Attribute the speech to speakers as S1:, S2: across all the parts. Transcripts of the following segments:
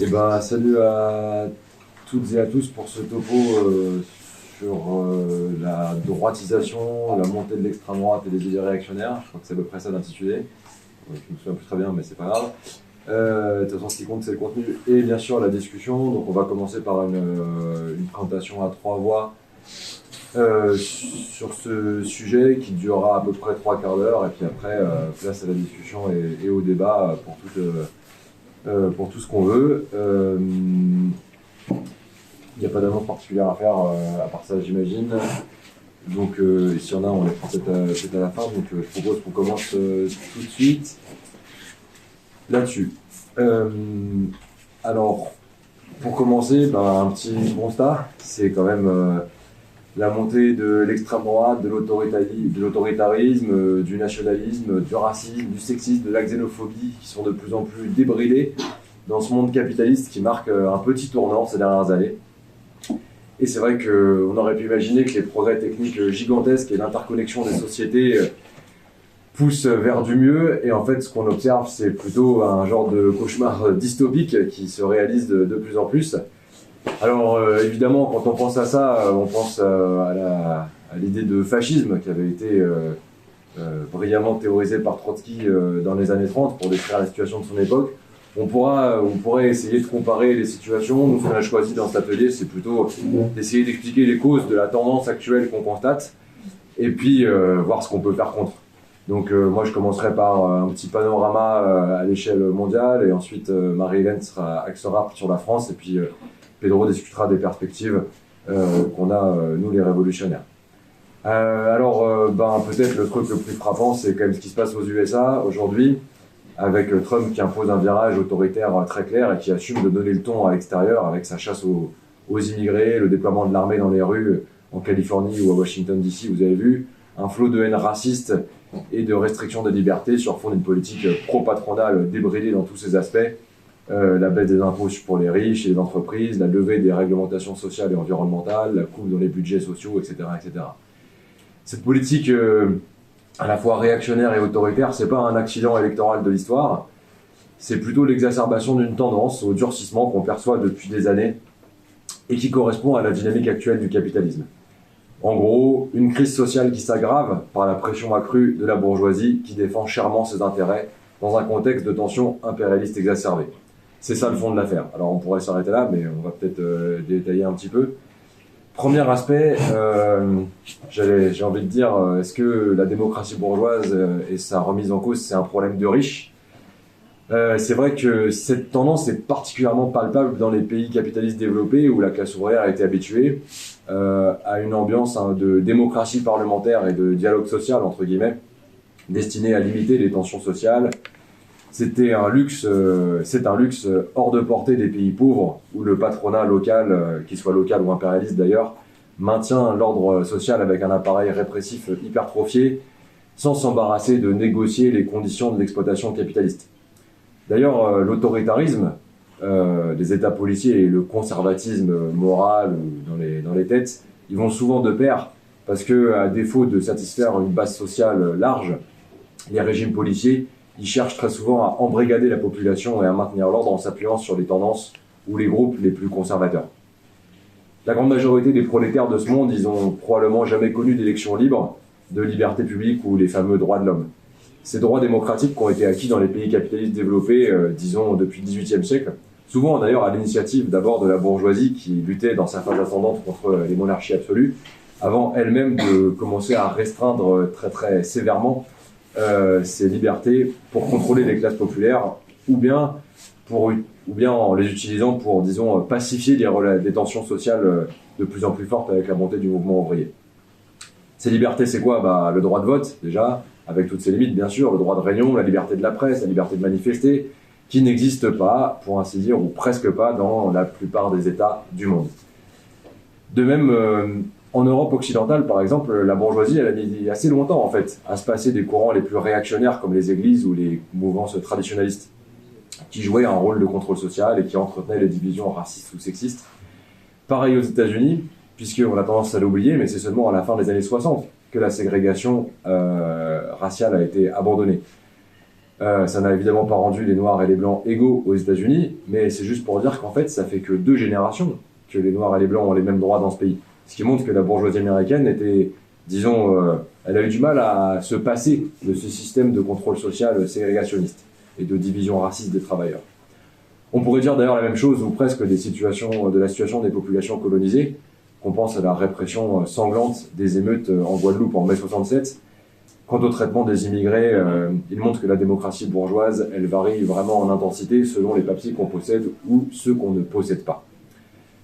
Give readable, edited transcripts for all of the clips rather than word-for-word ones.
S1: Et ben, salut à toutes et à tous pour ce topo sur la droitisation, la montée de l'extrême droite et des idées réactionnaires. Je crois que c'est à peu près ça l'intitulé. Je me souviens plus très bien, mais c'est pas grave. De toute façon, ce qui compte, c'est le contenu et bien sûr la discussion. Donc, on va commencer par une présentation à trois voix sur ce sujet qui durera à peu près trois quarts d'heure. Et puis après, place à la discussion et au débat pour tout ce qu'on veut. Il n'y a pas d'annonce particulière à faire à part ça, j'imagine. Donc, s'il y en a, on les fera peut-être à la fin. Donc, je propose qu'on commence tout de suite là-dessus. Alors, pour commencer, un petit constat, c'est quand même la montée de l'extrême droite, de l'autoritarisme, du nationalisme, du racisme, du sexisme, de la xénophobie, qui sont de plus en plus débridés dans ce monde capitaliste qui marque un petit tournant ces dernières années. Et c'est vrai qu'on aurait pu imaginer que les progrès techniques gigantesques et l'interconnexion des sociétés poussent vers du mieux. Et en fait, ce qu'on observe, c'est plutôt un genre de cauchemar dystopique qui se réalise de plus en plus. Alors, évidemment, quand on pense à ça, on pense à l'idée de fascisme qui avait été brillamment théorisée par Trotsky dans les années 30 pour décrire la situation de son époque. On pourrait essayer de comparer les situations. Nous, ce qu'on a choisi dans cet atelier, c'est plutôt d'essayer d'expliquer les causes de la tendance actuelle qu'on constate et puis voir ce qu'on peut faire contre. Donc moi, je commencerai par un petit panorama à l'échelle mondiale et ensuite Marie-Hélène axera sur la France et puis Pedro discutera des perspectives qu'on a, nous, les révolutionnaires. Peut-être le truc le plus frappant, c'est quand même ce qui se passe aux USA aujourd'hui, avec Trump qui impose un virage autoritaire très clair et qui assume de donner le ton à l'extérieur avec sa chasse aux immigrés, le déploiement de l'armée dans les rues en Californie ou à Washington DC, vous avez vu, un flot de haine raciste et de restriction des libertés sur fond d'une politique pro-patronale débridée dans tous ses aspects, la baisse des impôts pour les riches et les entreprises, la levée des réglementations sociales et environnementales, la coupe dans les budgets sociaux, etc. etc. Cette politique à la fois réactionnaire et autoritaire, c'est pas un accident électoral de l'histoire, c'est plutôt l'exacerbation d'une tendance au durcissement qu'on perçoit depuis des années et qui correspond à la dynamique actuelle du capitalisme. En gros, une crise sociale qui s'aggrave par la pression accrue de la bourgeoisie qui défend chèrement ses intérêts dans un contexte de tension impérialiste exacerbée. C'est ça le fond de l'affaire. Alors on pourrait s'arrêter là, mais on va peut-être détailler un petit peu. Premier aspect, j'ai envie de dire, est-ce que la démocratie bourgeoise et sa remise en cause, c'est un problème de riches ? C'est vrai que cette tendance est particulièrement palpable dans les pays capitalistes développés où la classe ouvrière a été habituée à une ambiance de démocratie parlementaire et de dialogue social, entre guillemets, destiné à limiter les tensions sociales. C'est un luxe hors de portée des pays pauvres où le patronat local, qu'il soit local ou impérialiste d'ailleurs, maintient l'ordre social avec un appareil répressif hypertrophié sans s'embarrasser de négocier les conditions de l'exploitation capitaliste. D'ailleurs, l'autoritarisme des États policiers et le conservatisme moral dans les têtes, ils vont souvent de pair parce que, à défaut de satisfaire une base sociale large, les régimes policiers ils cherchent très souvent à embrigader la population et à maintenir l'ordre en s'appuyant sur les tendances ou les groupes les plus conservateurs. La grande majorité des prolétaires de ce monde, ils ont probablement jamais connu d'élections libres, de liberté publique ou les fameux droits de l'homme. Ces droits démocratiques qui ont été acquis dans les pays capitalistes développés, disons depuis le XVIIIe siècle, souvent d'ailleurs à l'initiative d'abord de la bourgeoisie qui luttait dans sa phase ascendante contre les monarchies absolues, avant elle-même de commencer à restreindre très très sévèrement ces libertés pour contrôler les classes populaires ou bien en les utilisant pour, disons, pacifier des tensions sociales de plus en plus fortes avec la montée du mouvement ouvrier. Ces libertés, c'est quoi ? Le droit de vote, déjà, avec toutes ses limites, bien sûr, le droit de réunion, la liberté de la presse, la liberté de manifester, qui n'existe pas, pour ainsi dire, ou presque pas, dans la plupart des États du monde. De même, en Europe occidentale, par exemple, la bourgeoisie, elle a mis assez longtemps, en fait, à se passer des courants les plus réactionnaires comme les églises ou les mouvances traditionnalistes, qui jouaient un rôle de contrôle social et qui entretenaient les divisions racistes ou sexistes. Pareil aux États-Unis, puisqu'on a tendance à l'oublier, mais c'est seulement à la fin des années 60 que la ségrégation raciale a été abandonnée. Ça n'a évidemment pas rendu les Noirs et les Blancs égaux aux États-Unis, mais c'est juste pour dire qu'en fait, ça fait que 2 générations que les Noirs et les Blancs ont les mêmes droits dans ce pays. Ce qui montre que la bourgeoisie américaine était, disons, elle a eu du mal à se passer de ce système de contrôle social ségrégationniste et de division raciste des travailleurs. On pourrait dire d'ailleurs la même chose, ou presque, de la situation des populations colonisées. On pense à la répression sanglante des émeutes en Guadeloupe en mai 67. Quant au traitement des immigrés, il montre que la démocratie bourgeoise, elle varie vraiment en intensité selon les papiers qu'on possède ou ceux qu'on ne possède pas.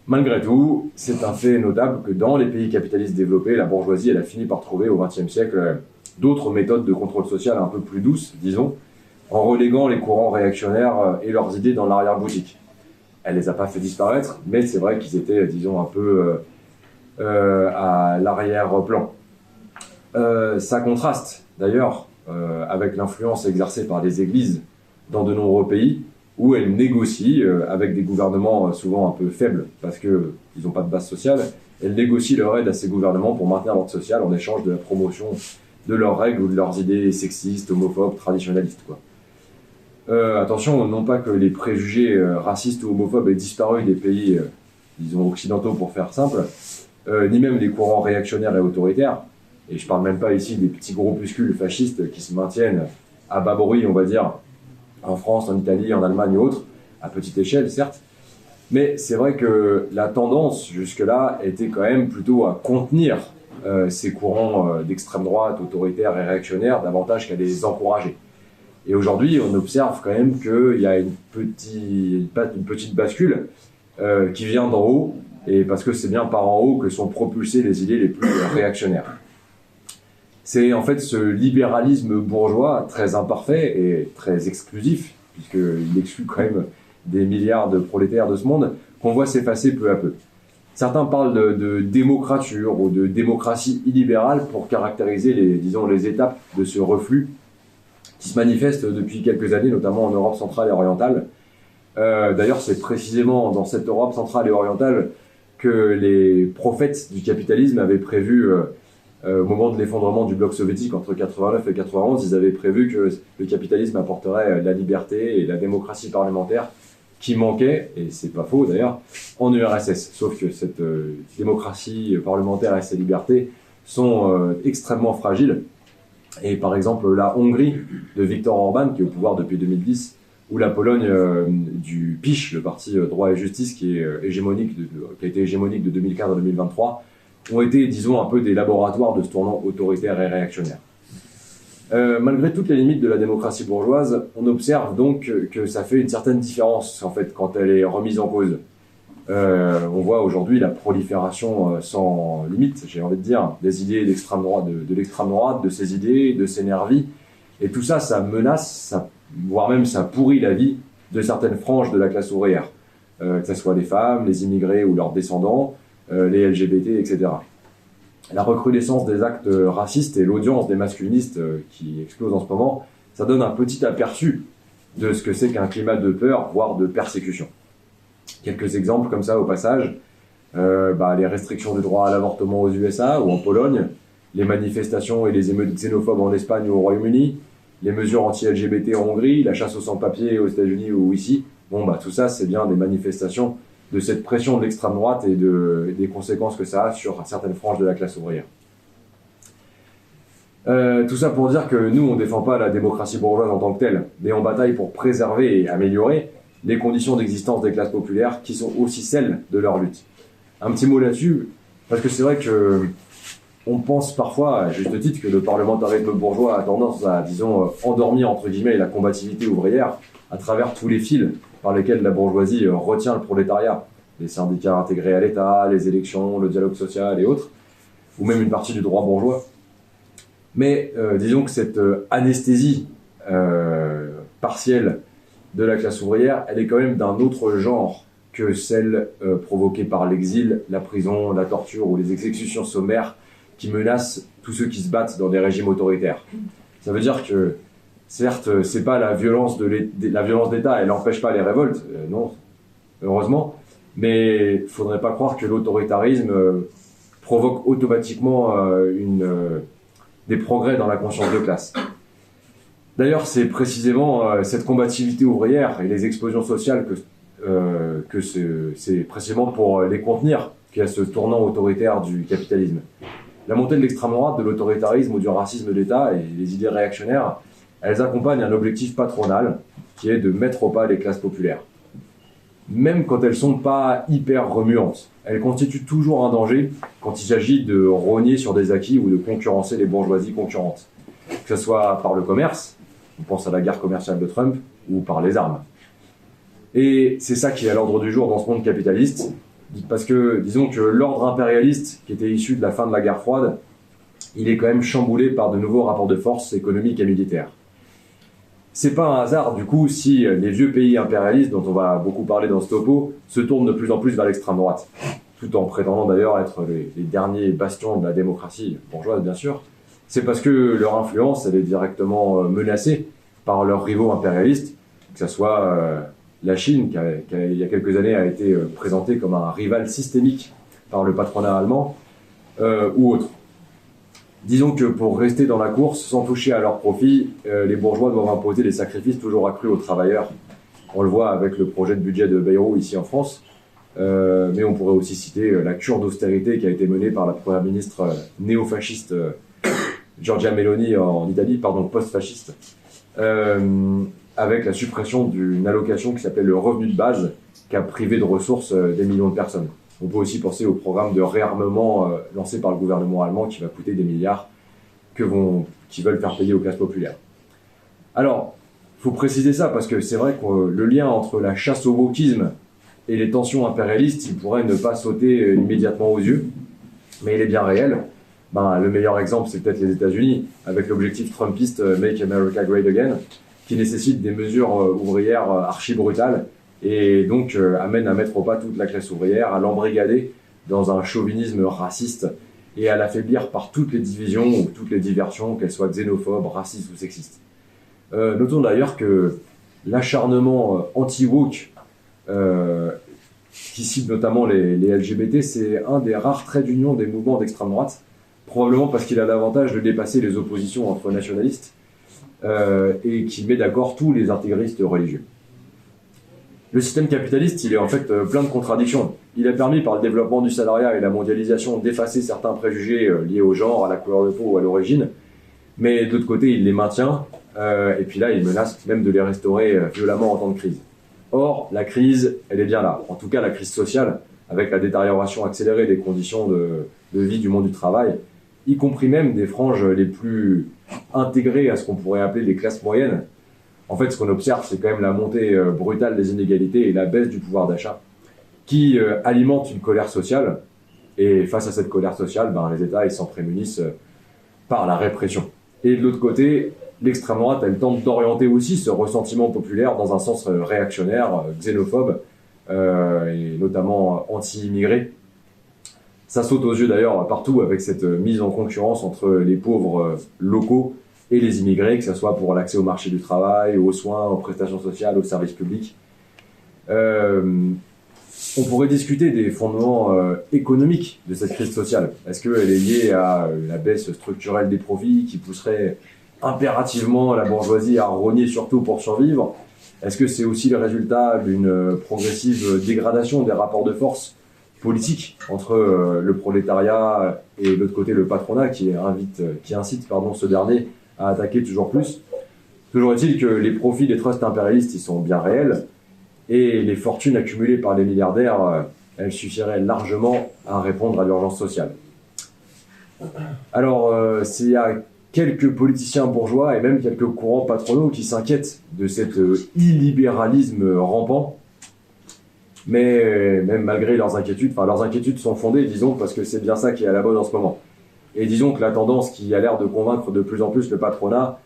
S1: Malgré tout, c'est un fait notable que dans les pays capitalistes développés, la bourgeoisie, elle a fini par trouver au XXe siècle d'autres méthodes de contrôle social un peu plus douces, disons, en reléguant les courants réactionnaires et leurs idées dans l'arrière-boutique. Elle les a pas fait disparaître, mais c'est vrai qu'ils étaient, disons, un peu à l'arrière-plan. Ça contraste, d'ailleurs, avec l'influence exercée par les églises dans de nombreux pays, où elles négocient, avec des gouvernements souvent un peu faibles, parce qu'ils n'ont pas de base sociale, elles négocient leur aide à ces gouvernements pour maintenir l'ordre social en échange de la promotion de leurs règles ou de leurs idées sexistes, homophobes, traditionnalistes, quoi. Attention, non pas que les préjugés racistes ou homophobes aient disparu des pays, disons, occidentaux pour faire simple, ni même les courants réactionnaires et autoritaires, et je parle même pas ici des petits groupuscules fascistes qui se maintiennent à bas bruit, on va dire, en France, en Italie, en Allemagne et autres, à petite échelle certes, mais c'est vrai que la tendance jusque-là était quand même plutôt à contenir ces courants d'extrême droite, autoritaires et réactionnaires, davantage qu'à les encourager. Et aujourd'hui, on observe quand même qu'il y a une petite bascule qui vient d'en haut, et parce que c'est bien par en haut que sont propulsées les idées les plus réactionnaires. C'est en fait ce libéralisme bourgeois très imparfait et très exclusif, puisqu'il exclut quand même des milliards de prolétaires de ce monde, qu'on voit s'effacer peu à peu. Certains parlent de démocrature ou de démocratie illibérale pour caractériser les étapes de ce reflux qui se manifeste depuis quelques années, notamment en Europe centrale et orientale. D'ailleurs, c'est précisément dans cette Europe centrale et orientale que les prophètes du capitalisme avaient prévu, au moment de l'effondrement du bloc soviétique entre 89 et 91, ils avaient prévu que le capitalisme apporterait la liberté et la démocratie parlementaire qui manquait, et c'est pas faux d'ailleurs, en URSS. Sauf que cette démocratie parlementaire et ces libertés sont extrêmement fragiles. Et par exemple, la Hongrie de Viktor Orban, qui est au pouvoir depuis 2010, ou la Pologne du PiS, le parti Droit et Justice, qui a été hégémonique de 2015 à 2023, ont été, disons, un peu des laboratoires de ce tournant autoritaire et réactionnaire. Malgré toutes les limites de la démocratie bourgeoise, on observe donc que ça fait une certaine différence, en fait, quand elle est remise en cause. On voit aujourd'hui la prolifération sans limite, j'ai envie de dire, des idées d'extrême droite, de l'extrême droite, de ces idées, de ces nervis. Et tout ça, ça menace, voire même ça pourrit la vie de certaines franges de la classe ouvrière, que ce soit les femmes, les immigrés ou leurs descendants, les LGBT, etc. La recrudescence des actes racistes et l'audience des masculinistes qui explose en ce moment, ça donne un petit aperçu de ce que c'est qu'un climat de peur, voire de persécution. Quelques exemples comme ça au passage, les restrictions du droit à l'avortement aux USA ou en Pologne, les manifestations et les émeutes xénophobes en Espagne ou au Royaume-Uni, les mesures anti-LGBT en Hongrie, la chasse aux sans-papiers aux États-Unis ou ici. Tout ça, c'est bien des manifestations de cette pression de l'extrême droite et des conséquences que ça a sur certaines franges de la classe ouvrière. Tout ça pour dire que nous, on ne défend pas la démocratie bourgeoise en tant que telle, mais on bataille pour préserver et améliorer les conditions d'existence des classes populaires qui sont aussi celles de leur lutte. Un petit mot là-dessus, parce que c'est vrai que on pense parfois, à juste titre, que le parlementarisme bourgeois a tendance à, disons, endormir, entre guillemets, la combativité ouvrière à travers tous les fils par lesquels la bourgeoisie retient le prolétariat. Les syndicats intégrés à l'État, les élections, le dialogue social et autres, ou même une partie du droit bourgeois. Mais disons que cette anesthésie partielle de la classe ouvrière, elle est quand même d'un autre genre que celle provoquée par l'exil, la prison, la torture ou les exécutions sommaires qui menacent tous ceux qui se battent dans des régimes autoritaires. Ça veut dire que, certes, c'est pas la violence d'État, elle n'empêche pas les révoltes, non, heureusement, mais il faudrait pas croire que l'autoritarisme provoque automatiquement des progrès dans la conscience de classe. D'ailleurs, c'est précisément cette combativité ouvrière et les explosions sociales que c'est précisément pour les contenir qu'il y a ce tournant autoritaire du capitalisme. La montée de l'extrême droite, de l'autoritarisme ou du racisme d'État et les idées réactionnaires, elles accompagnent un objectif patronal qui est de mettre au pas les classes populaires. Même quand elles ne sont pas hyper remuantes, elles constituent toujours un danger quand il s'agit de rogner sur des acquis ou de concurrencer les bourgeoisies concurrentes. Que ce soit par le commerce, on pense à la guerre commerciale de Trump, ou par les armes. Et c'est ça qui est à l'ordre du jour dans ce monde capitaliste, parce que disons que l'ordre impérialiste qui était issu de la fin de la guerre froide, il est quand même chamboulé par de nouveaux rapports de force économiques et militaires. C'est pas un hasard du coup si les vieux pays impérialistes, dont on va beaucoup parler dans ce topo, se tournent de plus en plus vers l'extrême droite, tout en prétendant d'ailleurs être les derniers bastions de la démocratie bourgeoise bien sûr. C'est parce que leur influence elle est directement menacée par leurs rivaux impérialistes, que ce soit la Chine, qui il y a quelques années a été présentée comme un rival systémique par le patronat allemand, ou autre. Disons que pour rester dans la course, sans toucher à leurs profits, les bourgeois doivent imposer des sacrifices toujours accrus aux travailleurs. On le voit avec le projet de budget de Bayrou ici en France, mais on pourrait aussi citer la cure d'austérité qui a été menée par la première ministre néo-fasciste Giorgia Meloni en Italie, post-fasciste, avec la suppression d'une allocation qui s'appelle le revenu de base, qui a privé de ressources des millions de personnes. On peut aussi penser au programme de réarmement lancé par le gouvernement allemand qui va coûter des milliards qui veulent faire payer aux classes populaires. Alors, il faut préciser ça parce que c'est vrai que le lien entre la chasse au wokisme et les tensions impérialistes, il pourrait ne pas sauter immédiatement aux yeux, mais il est bien réel. Le meilleur exemple, c'est peut-être les États-Unis, avec l'objectif trumpiste Make America Great Again, qui nécessite des mesures ouvrières archi-brutales, et donc amène à mettre au pas toute la classe ouvrière, à l'embrigader dans un chauvinisme raciste et à l'affaiblir par toutes les divisions ou toutes les diversions, qu'elles soient xénophobes, racistes ou sexistes. Notons d'ailleurs que l'acharnement anti-woke, qui cible notamment les LGBT, c'est un des rares traits d'union des mouvements d'extrême droite, probablement parce qu'il a l'avantage de dépasser les oppositions entre nationalistes et qui met d'accord tous les intégristes religieux. Le système capitaliste, il est en fait plein de contradictions. Il a permis, par le développement du salariat et la mondialisation, d'effacer certains préjugés liés au genre, à la couleur de peau ou à l'origine. Mais de l'autre côté, il les maintient, et puis là, il menace même de les restaurer violemment en temps de crise. Or, la crise, elle est bien là. En tout cas, la crise sociale, avec la détérioration accélérée des conditions de vie du monde du travail, y compris même des franges les plus intégrées à ce qu'on pourrait appeler les classes moyennes. En fait, ce qu'on observe, c'est quand même la montée brutale des inégalités et la baisse du pouvoir d'achat qui alimente une colère sociale. Et face à cette colère sociale, les États ils s'en prémunissent par la répression. Et de l'autre côté, l'extrême droite, elle tente d'orienter aussi ce ressentiment populaire dans un sens réactionnaire, xénophobe, et notamment anti-immigré. Ça saute aux yeux d'ailleurs partout avec cette mise en concurrence entre les pauvres locaux et les immigrés, que ce soit pour l'accès au marché du travail, aux soins, aux prestations sociales, aux services publics. On pourrait discuter des fondements économiques de cette crise sociale. Est-ce qu'elle est liée à la baisse structurelle des profits qui pousserait impérativement la bourgeoisie à rogner surtout pour survivre? Est-ce que c'est aussi le résultat d'une progressive dégradation des rapports de force politiques entre le prolétariat et de l'autre côté le patronat qui incite ce dernier à attaquer toujours plus? Toujours est-il que les profits des trusts impérialistes ils sont bien réels et les fortunes accumulées par les milliardaires, elles suffiraient largement à répondre à l'urgence sociale. Alors, il y a quelques politiciens bourgeois et même quelques courants patronaux qui s'inquiètent de cet illibéralisme rampant, mais même malgré leurs inquiétudes sont fondées, disons, parce que c'est bien ça qui est à la mode en ce moment. Et disons que la tendance qui a l'air de convaincre de plus en plus le patronat,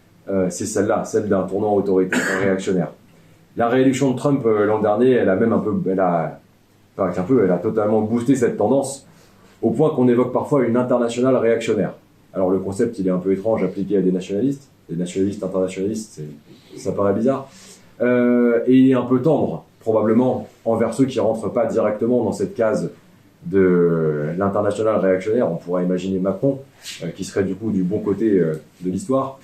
S1: c'est celle-là, celle d'un tournant autoritaire réactionnaire. La réélection de Trump l'an dernier, elle a totalement boosté cette tendance, au point qu'on évoque parfois une internationale réactionnaire. Alors le concept, il est un peu étrange appliqué à des nationalistes internationalistes, ça paraît bizarre, et il est un peu tendre, probablement, envers ceux qui rentrent pas directement dans cette case de l'international réactionnaire. On pourrait imaginer Macron, qui serait du coup du bon côté de l'histoire.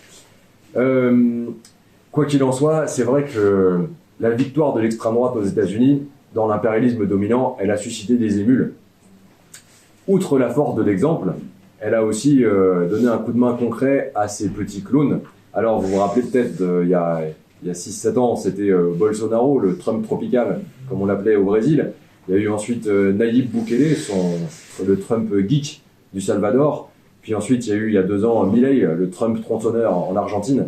S1: Quoi qu'il en soit, c'est vrai que la victoire de l'extrême droite aux États-Unis, dans l'impérialisme dominant, elle a suscité des émules. Outre la force de l'exemple, elle a aussi donné un coup de main concret à ces petits clones. Alors, vous vous rappelez peut-être, il y a 6-7 ans, c'était Bolsonaro, le Trump tropical, comme on l'appelait au Brésil. Il y a eu ensuite Nayib Bukele, le Trump geek du Salvador. Puis ensuite, il y a 2 ans, Milei, le Trump tronçonneur en Argentine.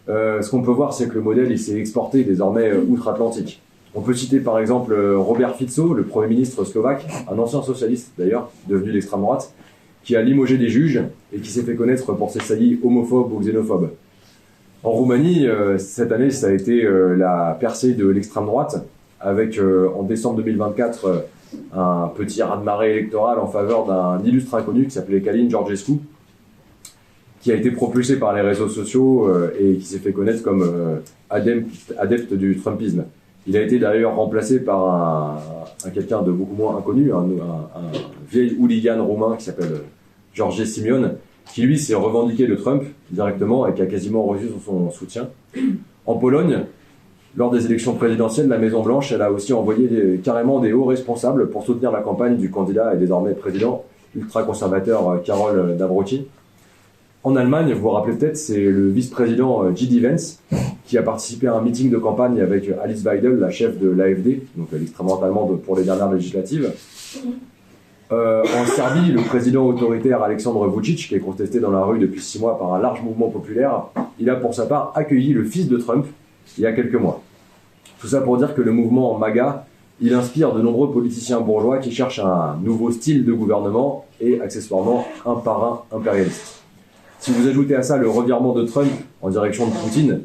S1: Ce qu'on peut voir, c'est que le modèle il s'est exporté désormais outre-Atlantique. On peut citer par exemple Robert Fico, le Premier ministre slovaque, un ancien socialiste d'ailleurs, devenu d'extrême droite, qui a limogé des juges et qui s'est fait connaître pour ses saillies homophobes ou xénophobes. En Roumanie, cette année, ça a été la percée de l'extrême droite, avec en décembre 2024 un petit raz-de-marée électoral en faveur d'un illustre inconnu qui s'appelait Călin Georgescu, qui a été propulsé par les réseaux sociaux et qui s'est fait connaître comme adepte du Trumpisme. Il a été d'ailleurs remplacé par quelqu'un de beaucoup moins inconnu, un vieil hooligan roumain qui s'appelle George Simion, qui lui s'est revendiqué de Trump directement et qui a quasiment reçu son soutien. En Pologne, lors des élections présidentielles, la Maison-Blanche elle a aussi envoyé carrément des hauts responsables pour soutenir la campagne du candidat et désormais président ultra-conservateur Karol Nawrocki. En Allemagne, vous vous rappelez peut-être, c'est le vice-président J.D. Vance qui a participé à un meeting de campagne avec Alice Weidel, la chef de l'AfD, donc l'extrême droite allemande pour les dernières législatives. En Serbie, le président autoritaire Aleksandar Vučić, qui est contesté dans la rue depuis 6 mois par un large mouvement populaire, il a pour sa part accueilli le fils de Trump il y a quelques mois. Tout ça pour dire que le mouvement MAGA, il inspire de nombreux politiciens bourgeois qui cherchent un nouveau style de gouvernement et accessoirement un parrain impérialiste. Si vous ajoutez à ça le revirement de Trump en direction de Poutine,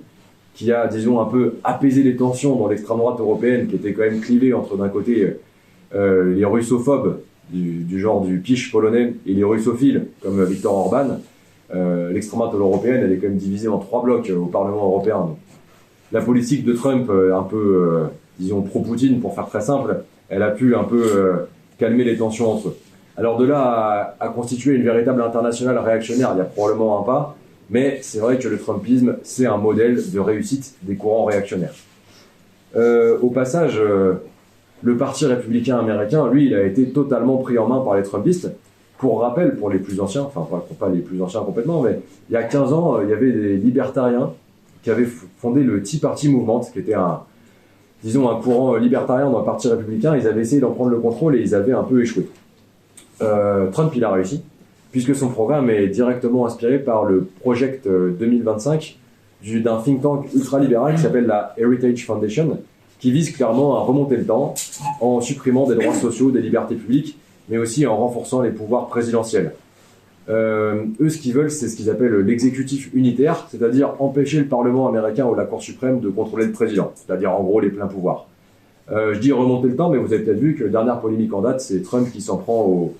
S1: qui a, disons, un peu apaisé les tensions dans l'extrême droite européenne, qui était quand même clivée entre d'un côté les russophobes, du genre du PiS polonais, et les russophiles, comme Viktor Orban, l'extrême droite européenne, elle est quand même divisée en 3 blocs au Parlement européen. Donc, la politique de Trump, un peu, disons, pro-Poutine, pour faire très simple, elle a pu un peu calmer les tensions entre eux. Alors de là à constituer une véritable internationale réactionnaire, il y a probablement un pas, mais c'est vrai que le Trumpisme, c'est un modèle de réussite des courants réactionnaires. Au passage, le Parti républicain américain, lui, il a été totalement pris en main par les Trumpistes. Pour rappel, pour les plus anciens, enfin pas les plus anciens complètement, mais il y a 15 ans, il y avait des libertariens qui avaient fondé le Tea Party Movement, qui était un courant libertarien dans le Parti républicain. Ils avaient essayé d'en prendre le contrôle et ils avaient un peu échoué. Trump, il a réussi, puisque son programme est directement inspiré par le Project 2025 d'un think tank ultra-libéral qui s'appelle la Heritage Foundation, qui vise clairement à remonter le temps en supprimant des droits sociaux, des libertés publiques, mais aussi en renforçant les pouvoirs présidentiels. Eux, ce qu'ils veulent, c'est ce qu'ils appellent l'exécutif unitaire, c'est-à-dire empêcher le Parlement américain ou la Cour suprême de contrôler le président, c'est-à-dire en gros les pleins pouvoirs. Je dis remonter le temps, mais vous avez peut-être vu que la dernière polémique en date, c'est Trump qui s'en prend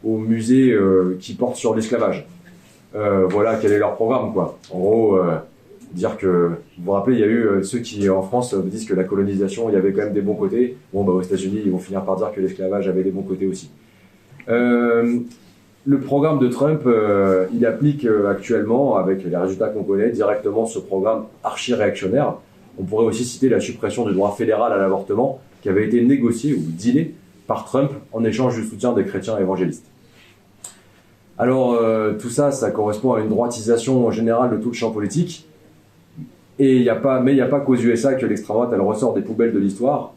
S1: au musée qui porte sur l'esclavage. Voilà quel est leur programme, quoi. En gros, dire que, vous vous rappelez, il y a eu ceux qui, en France, disent que la colonisation, il y avait quand même des bons côtés. Bon, bah, aux États-Unis, ils vont finir par dire que l'esclavage avait des bons côtés aussi. Le programme de Trump, il applique actuellement, avec les résultats qu'on connaît, directement ce programme archi-réactionnaire. On pourrait aussi citer la suppression du droit fédéral à l'avortement, qui avait été négocié ou dealé par Trump en échange du soutien des chrétiens évangélistes. Alors, tout ça, ça correspond à une droitisation générale de tout le champ politique. Et il n'y a pas qu'aux USA que l'extrême droite, elle ressort des poubelles de l'histoire.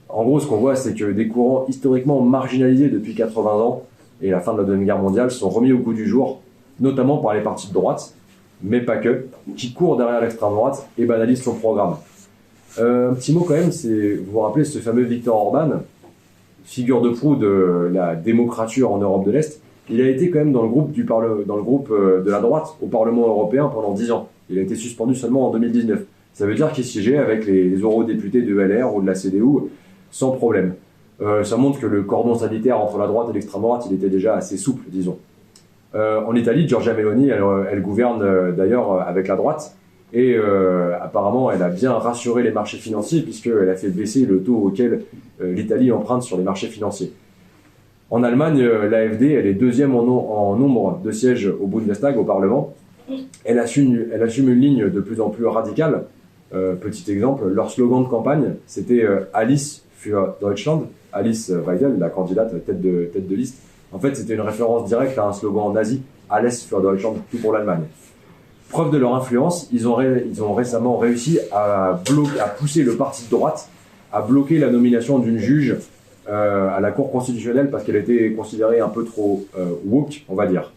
S1: En gros, ce qu'on voit, c'est que des courants historiquement marginalisés depuis 80 ans, et la fin de la Deuxième Guerre mondiale, sont remis au goût du jour, notamment par les partis de droite, mais pas que, qui courent derrière l'extrême droite et banalisent son programme. Un petit mot quand même, vous vous rappelez ce fameux Viktor Orban, figure de proue de la démocrature en Europe de l'Est. Il a été quand même dans le groupe de la droite au Parlement européen pendant 10 ans. Il a été suspendu seulement en 2019. Ça veut dire qu'il siégeait avec les eurodéputés de LR ou de la CDU sans problème. Ça montre que le cordon sanitaire entre la droite et l'extrême droite, il était déjà assez souple, disons. En Italie, Giorgia Meloni, elle gouverne d'ailleurs avec la droite. Et apparemment, elle a bien rassuré les marchés financiers puisqu'elle a fait baisser le taux auquel l'Italie emprunte sur les marchés financiers. En Allemagne, l'AfD, elle est deuxième en nombre de sièges au Bundestag, au Parlement. Elle assume une ligne de plus en plus radicale Petit exemple, leur slogan de campagne, c'était Alice für Deutschland, Alice Weidel, la candidate tête de liste. En fait, c'était une référence directe à un slogan nazi, Alles für Deutschland, tout pour l'Allemagne. Preuve de leur influence, ils ont récemment réussi à pousser le parti de droite à bloquer la nomination d'une juge à la Cour constitutionnelle parce qu'elle était considérée un peu trop woke, on va dire.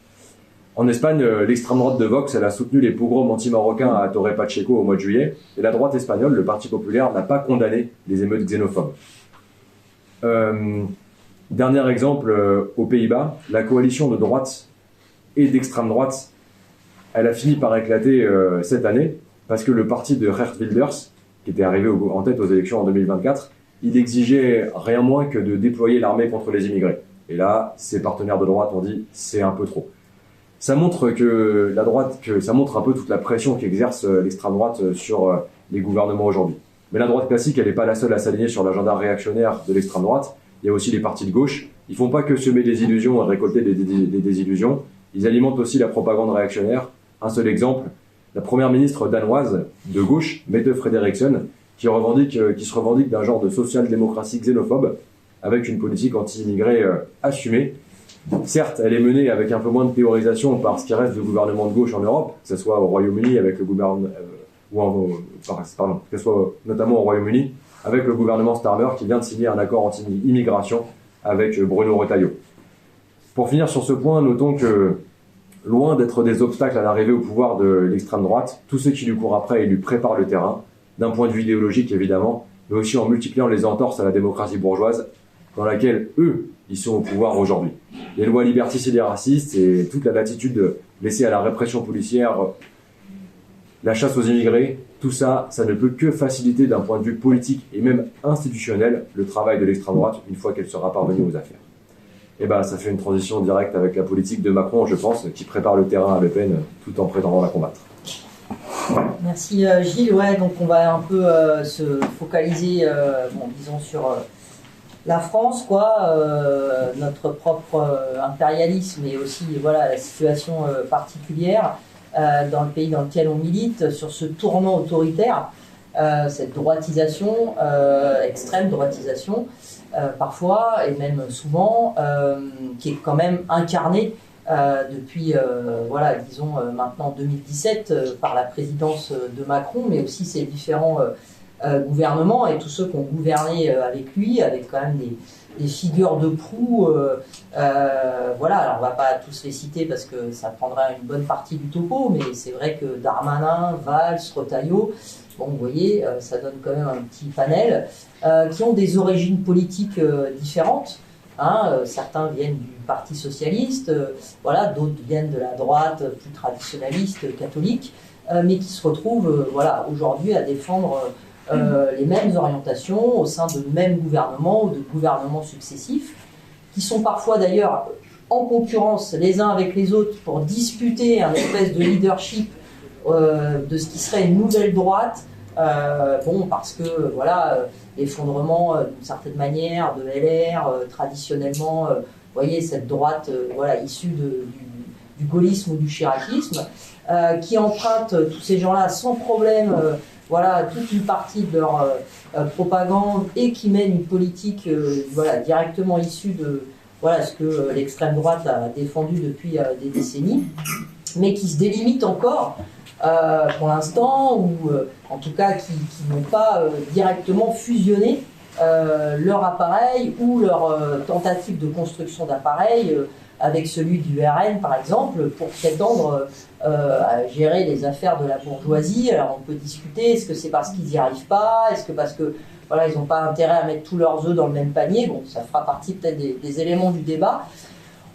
S1: En Espagne, l'extrême droite de Vox, elle a soutenu les pogroms anti-marocains à Torre Pacheco au mois de juillet, et la droite espagnole, le Parti populaire, n'a pas condamné les émeutes xénophobes. Dernier exemple, aux Pays-Bas, la coalition de droite et d'extrême droite, elle a fini par éclater cette année, parce que le parti de Geert Wilders, qui était arrivé en tête aux élections en 2024, il exigeait rien moins que de déployer l'armée contre les immigrés. Et là, ses partenaires de droite ont dit c'est un peu trop. Ça montre ça montre un peu toute la pression qu'exerce l'extrême droite sur les gouvernements aujourd'hui. Mais la droite classique, elle n'est pas la seule à s'aligner sur l'agenda réactionnaire de l'extrême droite. Il y a aussi les partis de gauche. Ils font pas que semer des illusions et récolter des désillusions. Ils alimentent aussi la propagande réactionnaire. Un seul exemple, la première ministre danoise de gauche, Mette Frederiksen, qui se revendique d'un genre de social-démocratie xénophobe, avec une politique anti-immigrée assumée. Certes, elle est menée avec un peu moins de théorisation par ce qui reste de gouvernement de gauche en Europe, que ce soit au Royaume-Uni avec le gouvernement, que ce soit notamment au Royaume-Uni avec le gouvernement Starmer qui vient de signer un accord anti-immigration avec Bruno Retailleau. Pour finir sur ce point, notons que loin d'être des obstacles à l'arrivée au pouvoir de l'extrême droite, tous ceux qui lui courent après et lui préparent le terrain, d'un point de vue idéologique évidemment, mais aussi en multipliant les entorses à la démocratie bourgeoise, dans laquelle eux, ils sont au pouvoir aujourd'hui. Les lois liberticides et racistes et toute la latitude laissée à la répression policière, la chasse aux immigrés, tout ça, ça ne peut que faciliter d'un point de vue politique et même institutionnel le travail de l'extrême droite une fois qu'elle sera parvenue aux affaires. Et ben, ça fait une transition directe avec la politique de Macron, je pense, qui prépare le terrain à Le Pen tout en prétendant la combattre.
S2: Merci Gilles. Ouais, donc on va un peu se focaliser, disons sur la France, notre propre impérialisme et aussi la situation particulière dans le pays dans lequel on milite, sur ce tournant autoritaire, cette droitisation, extrême droitisation, parfois et même souvent, qui est quand même incarnée depuis, maintenant 2017 par la présidence de Macron, mais aussi ses différents gouvernements et tous ceux qui ont gouverné avec lui, avec quand même des figures de proue. Alors on ne va pas tous les citer parce que ça prendrait une bonne partie du topo, mais c'est vrai que Darmanin, Valls, Retailleau, vous voyez, ça donne quand même un petit panel, qui ont des origines politiques différentes. Certains viennent du Parti socialiste, d'autres viennent de la droite plus traditionnaliste, catholique, mais qui se retrouvent aujourd'hui à défendre les mêmes orientations au sein de mêmes gouvernements ou de gouvernements successifs, qui sont parfois d'ailleurs en concurrence les uns avec les autres pour disputer un espèce de leadership de ce qui serait une nouvelle droite, parce que l'effondrement d'une certaine manière de LR, traditionnellement, cette droite issue du gaullisme ou du chiracisme, qui emprunte tous ces gens-là sans problème toute une partie de leur propagande et qui mène une politique directement issue de ce que l'extrême droite a défendu depuis des décennies, mais qui se délimite encore pour l'instant, ou en tout cas qui n'ont pas directement fusionné leur appareil ou leur tentative de construction d'appareil avec celui du RN par exemple, pour prétendre à gérer les affaires de la bourgeoisie. Alors on peut discuter, est-ce que c'est parce qu'ils n'y arrivent pas, est-ce que parce que ils n'ont pas intérêt à mettre tous leurs œufs dans le même panier. Ça fera partie peut-être des éléments du débat.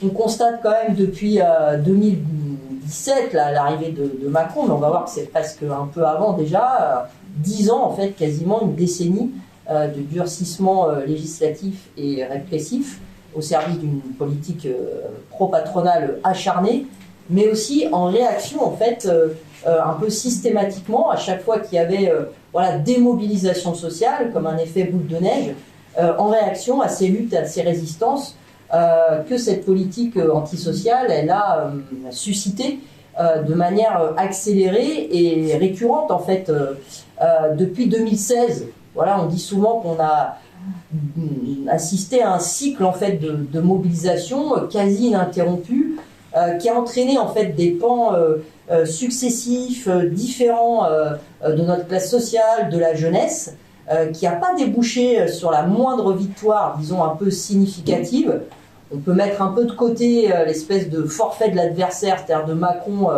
S2: On constate quand même depuis 2017 l'arrivée de Macron, mais on va voir que c'est presque un peu avant déjà, 10 ans en fait, quasiment une décennie de durcissement législatif et répressif au service d'une politique pro-patronale acharnée, mais aussi en réaction en fait un peu systématiquement à chaque fois qu'il y avait démobilisation sociale comme un effet boule de neige, en réaction à ces luttes, à ces résistances que cette politique antisociale elle a suscité de manière accélérée et récurrente en fait depuis 2016. Voilà, on dit souvent qu'on a assisté à un cycle en fait de mobilisation quasi ininterrompu qui a entraîné en fait des pans successifs, différents de notre classe sociale, de la jeunesse, qui n'a pas débouché sur la moindre victoire, disons un peu significative. On peut mettre un peu de côté l'espèce de forfait de l'adversaire, c'est-à-dire de Macron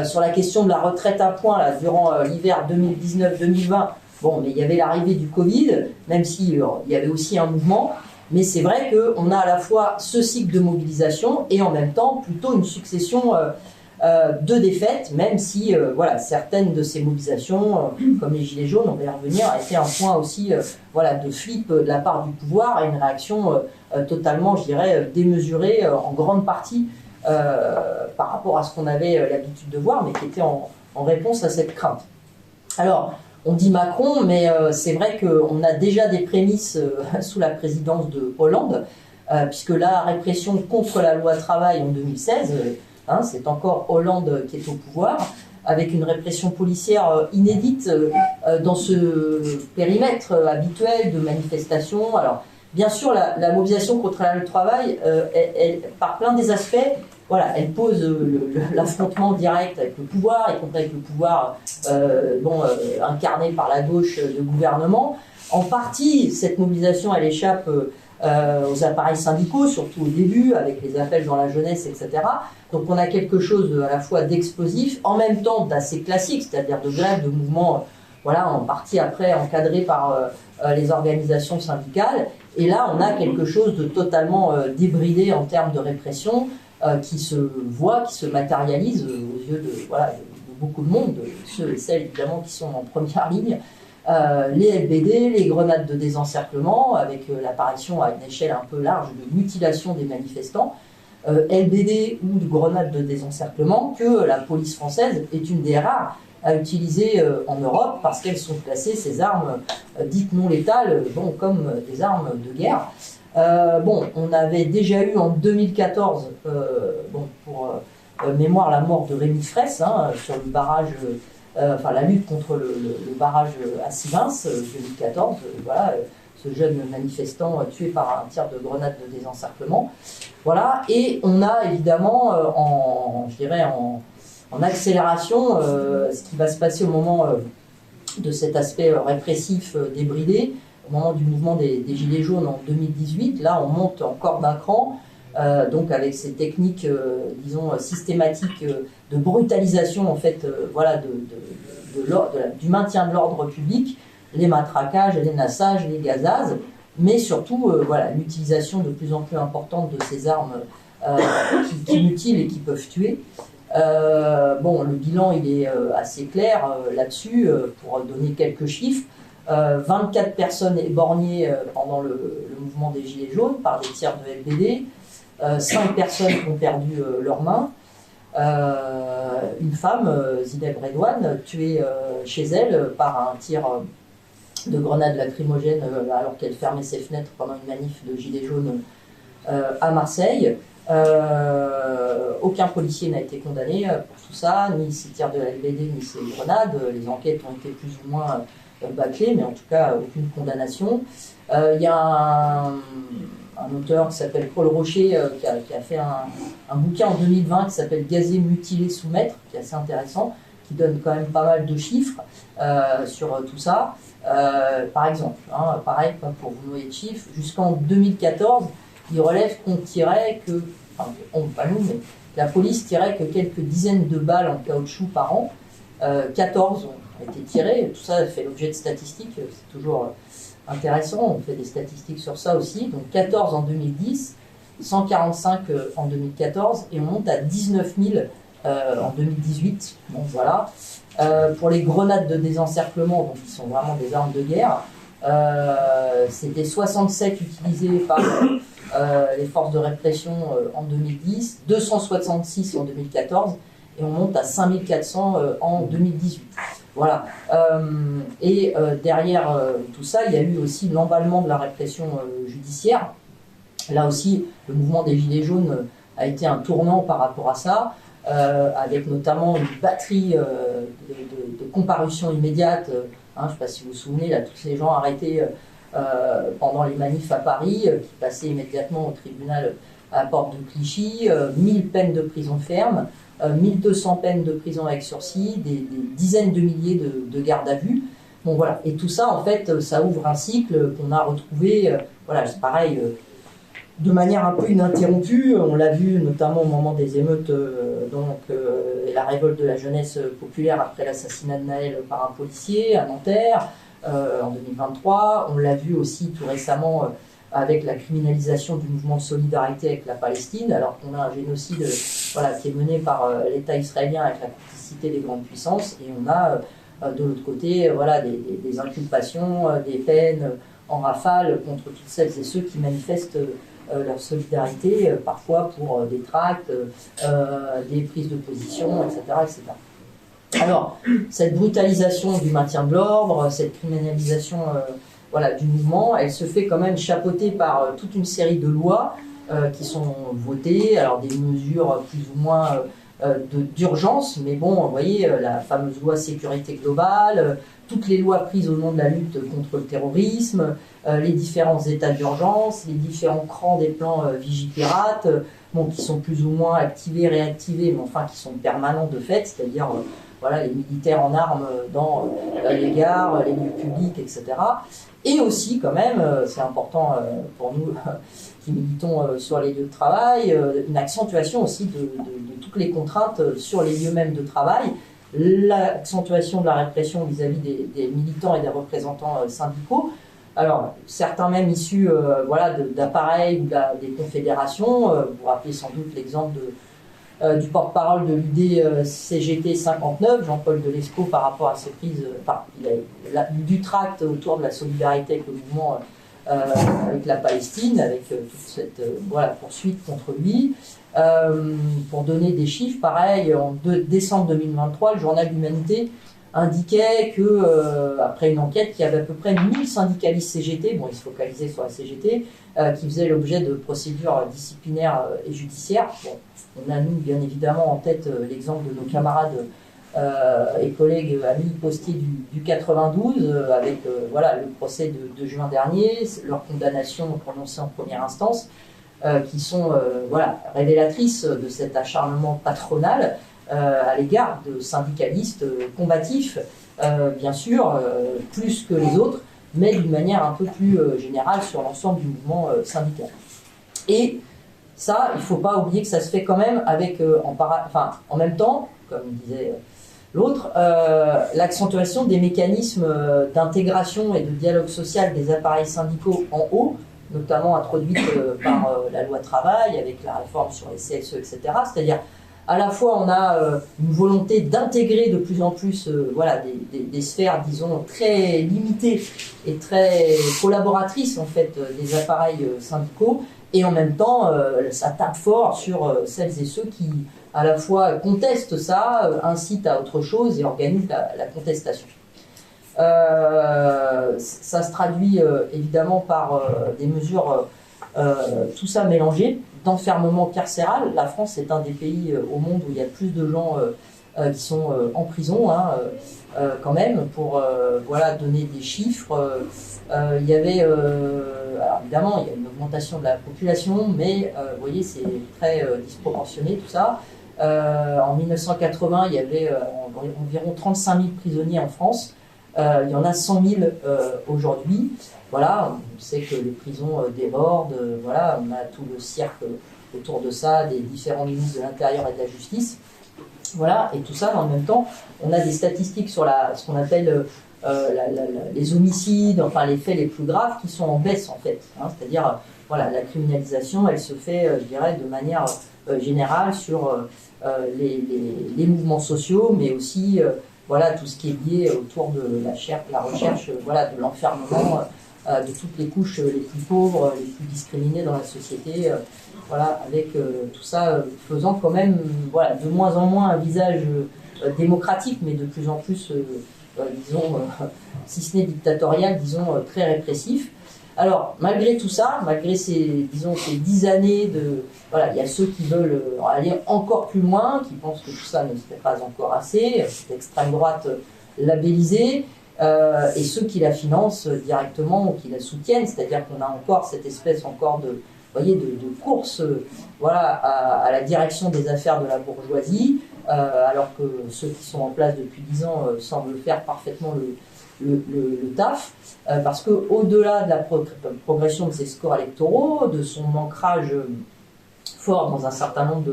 S2: sur la question de la retraite à points là, durant l'hiver 2019-2020. Bon, mais il y avait l'arrivée du Covid, même s'il y avait aussi un mouvement. Mais c'est vrai qu'on a à la fois ce cycle de mobilisation et en même temps plutôt une succession de défaites, même si voilà, certaines de ces mobilisations, comme les Gilets jaunes, on va y revenir, a été un point aussi voilà, de flip de la part du pouvoir et une réaction totalement, je dirais, démesurée en grande partie par rapport à ce qu'on avait l'habitude de voir, mais qui était en réponse à cette crainte. Alors, on dit Macron, mais c'est vrai qu'on a déjà des prémices sous la présidence de Hollande, puisque la répression contre la loi travail en 2016, c'est encore Hollande qui est au pouvoir, avec une répression policière inédite dans ce périmètre habituel de manifestation. Alors, bien sûr, la mobilisation contre la loi travail, par plein des aspects, voilà, elle pose l'affrontement direct avec le pouvoir, y compris avec le pouvoir incarné par la gauche de gouvernement. En partie, cette mobilisation, elle échappe aux appareils syndicaux, surtout au début, avec les appels dans la jeunesse, etc. Donc on a quelque chose à la fois d'explosif, en même temps d'assez classique, c'est-à-dire de grève, de mouvement, voilà, en partie après encadré par les organisations syndicales. Et là, on a quelque chose de totalement débridé en termes de répression, qui se voit, qui se matérialise aux yeux de beaucoup de monde, de ceux et celles évidemment qui sont en première ligne. Les LBD, les grenades de désencerclement, avec l'apparition à une échelle un peu large de mutilation des manifestants, LBD ou de grenades de désencerclement, que la police française est une des rares à utiliser en Europe, parce qu'elles sont classées, ces armes dites non létales, comme des armes de guerre. On avait déjà eu en 2014, pour mémoire, la mort de Rémi Fraisse sur le barrage, la lutte contre le barrage à Sivins, 2014, voilà, ce jeune manifestant tué par un tir de grenade de désencerclement. Voilà, et on a évidemment, en accélération, ce qui va se passer au moment de cet aspect répressif débridé, au moment du mouvement des Gilets jaunes en 2018, là on monte encore d'un cran, donc avec ces techniques, systématiques de brutalisation en fait, du maintien de l'ordre public, les matraquages, les nassages, les gazazes, mais surtout l'utilisation de plus en plus importante de ces armes qui mutilent et qui peuvent tuer. Le bilan il est assez clair là-dessus, pour donner quelques chiffres. 24 personnes éborgnées pendant le mouvement des Gilets jaunes par des tirs de LBD, 5 personnes qui ont perdu leurs mains, une femme, Zineb Redouane, tuée chez elle par un tir de grenade lacrymogène alors qu'elle fermait ses fenêtres pendant une manif de Gilets jaunes à Marseille. Aucun policier n'a été condamné pour tout ça, ni ces tirs de LBD, ni ces grenades. Les enquêtes ont été plus ou moins bâclées, mais en tout cas aucune condamnation. Il y a un auteur qui s'appelle Paul Rocher qui a fait un bouquin en 2020 qui s'appelle Gazé, mutilé, soumettre, qui est assez intéressant, qui donne quand même pas mal de chiffres sur tout ça. Par exemple, pareil, pas pour vous noyer de chiffres, jusqu'en 2014, il relève qu'on tirait que, pas nous, mais la police tirait que quelques dizaines de balles en caoutchouc par an. 14 ont été tirées, tout ça fait l'objet de statistiques, c'est toujours intéressant, on fait des statistiques sur ça aussi. Donc 14 en 2010, 145 en 2014, et on monte à 19 000 en 2018. Donc voilà. Pour les grenades de désencerclement, donc qui sont vraiment des armes de guerre, c'était 67 utilisées par les forces de répression en 2010, 266 en 2014, et on monte à 5400 en 2018. Voilà. Derrière tout ça, il y a eu aussi l'emballement de la répression judiciaire. Là aussi, le mouvement des Gilets jaunes a été un tournant par rapport à ça. avec notamment une batterie de comparution immédiate. Je ne sais pas si vous vous souvenez, là, tous ces gens arrêtés pendant les manifs à Paris, qui passaient immédiatement au tribunal à la porte de Clichy, 1000 peines de prison ferme, 1200 peines de prison avec sursis, des dizaines de milliers de gardes à vue. Bon, voilà. Et tout ça, en fait, ça ouvre un cycle qu'on a retrouvé, voilà, c'est pareil, de manière un peu ininterrompue. On l'a vu notamment au moment des émeutes, et la révolte de la jeunesse populaire après l'assassinat de Naël par un policier à Nanterre en 2023. On l'a vu aussi tout récemment avec la criminalisation du mouvement de solidarité avec la Palestine, alors qu'on a un génocide qui est mené par l'État israélien avec la complicité des grandes puissances, et on a de l'autre côté des inculpations, des peines en rafale contre toutes celles et ceux qui manifestent leur solidarité, parfois pour des tracts, des prises de position, etc., etc. Alors, cette brutalisation du maintien de l'ordre, cette criminalisation du mouvement, elle se fait quand même chapeautée par toute une série de lois qui sont votées, alors des mesures plus ou moins d'urgence, mais bon, vous voyez, la fameuse loi sécurité globale, toutes les lois prises au nom de la lutte contre le terrorisme, les différents états d'urgence, les différents crans des plans Vigipirate, qui sont plus ou moins activés, réactivés, mais enfin qui sont permanents de fait, c'est-à-dire les militaires en armes dans les gares, les lieux publics, etc. Et aussi, quand même, c'est important pour nous qui militons sur les lieux de travail, une accentuation aussi de toutes les contraintes sur les lieux mêmes de travail, l'accentuation de la répression vis-à-vis des militants et des représentants syndicaux. Alors, certains même issus d'appareils ou des confédérations, vous vous rappelez sans doute l'exemple du porte-parole de l'UD-CGT 59, Jean-Paul Delescaux, par rapport à ses prises, du tract autour de la solidarité avec le mouvement avec la Palestine, avec toute cette poursuite contre lui. Pour donner des chiffres, pareil, en décembre 2023, le journal d'Humanité indiquait que, après une enquête, qu'il y avait à peu près 1000 syndicalistes CGT, ils se focalisaient sur la CGT, qui faisaient l'objet de procédures disciplinaires et judiciaires. On a, nous, bien évidemment, en tête l'exemple de nos camarades et collègues amis postiers du 92, avec le procès de juin dernier, leur condamnation prononcée en première instance, qui sont révélatrices de cet acharnement patronal à l'égard de syndicalistes combatifs, bien sûr, plus que les autres, mais d'une manière un peu plus générale sur l'ensemble du mouvement syndical. Et ça, il ne faut pas oublier que ça se fait quand même avec, en même temps, comme disait l'autre, l'accentuation des mécanismes d'intégration et de dialogue social des appareils syndicaux en haut, notamment introduite par la loi travail, avec la réforme sur les CSE, etc. C'est-à-dire, à la fois, on a une volonté d'intégrer de plus en plus des sphères, disons, très limitées et très collaboratrices, en fait, des appareils syndicaux, et en même temps, ça tape fort sur celles et ceux qui, à la fois, contestent ça, incitent à autre chose et organisent la contestation. Ça se traduit évidemment par des mesures, tout ça mélangé, d'enfermement carcéral. La France est un des pays au monde où il y a le plus de gens qui sont en prison, quand même, pour donner des chiffres. Il y avait, alors évidemment, il y a une augmentation de la population, mais vous voyez, c'est très disproportionné tout ça. En 1980, il y avait environ 35 000 prisonniers en France. Il y en a 100 000 aujourd'hui. Voilà, on sait que les prisons débordent. On a tout le cirque autour de ça, des différents ministres de l'Intérieur et de la Justice. Voilà, et tout ça, en même temps, on a des statistiques sur ce qu'on appelle les homicides, enfin les faits les plus graves, qui sont en baisse en fait. C'est-à-dire, la criminalisation, elle se fait, je dirais, de manière générale sur les mouvements sociaux, mais aussi tout ce qui est lié autour de la recherche de l'enfermement de toutes les couches les plus pauvres, les plus discriminées dans la société, avec tout ça faisant quand même de moins en moins un visage démocratique, mais de plus en plus, disons, si ce n'est dictatorial, disons, très répressif. Alors, malgré tout ça, malgré ces 10 années de... Voilà, il y a ceux qui veulent aller encore plus loin, qui pensent que tout ça ne se fait pas encore assez, cette extrême droite labellisée, et ceux qui la financent directement ou qui la soutiennent, c'est-à-dire qu'on a encore cette espèce encore de, de course voilà, à la direction des affaires de la bourgeoisie, alors que ceux qui sont en place depuis 10 ans semblent faire parfaitement le taf, parce qu'au-delà de la progression de ses scores électoraux, de son ancrage fort dans un certain nombre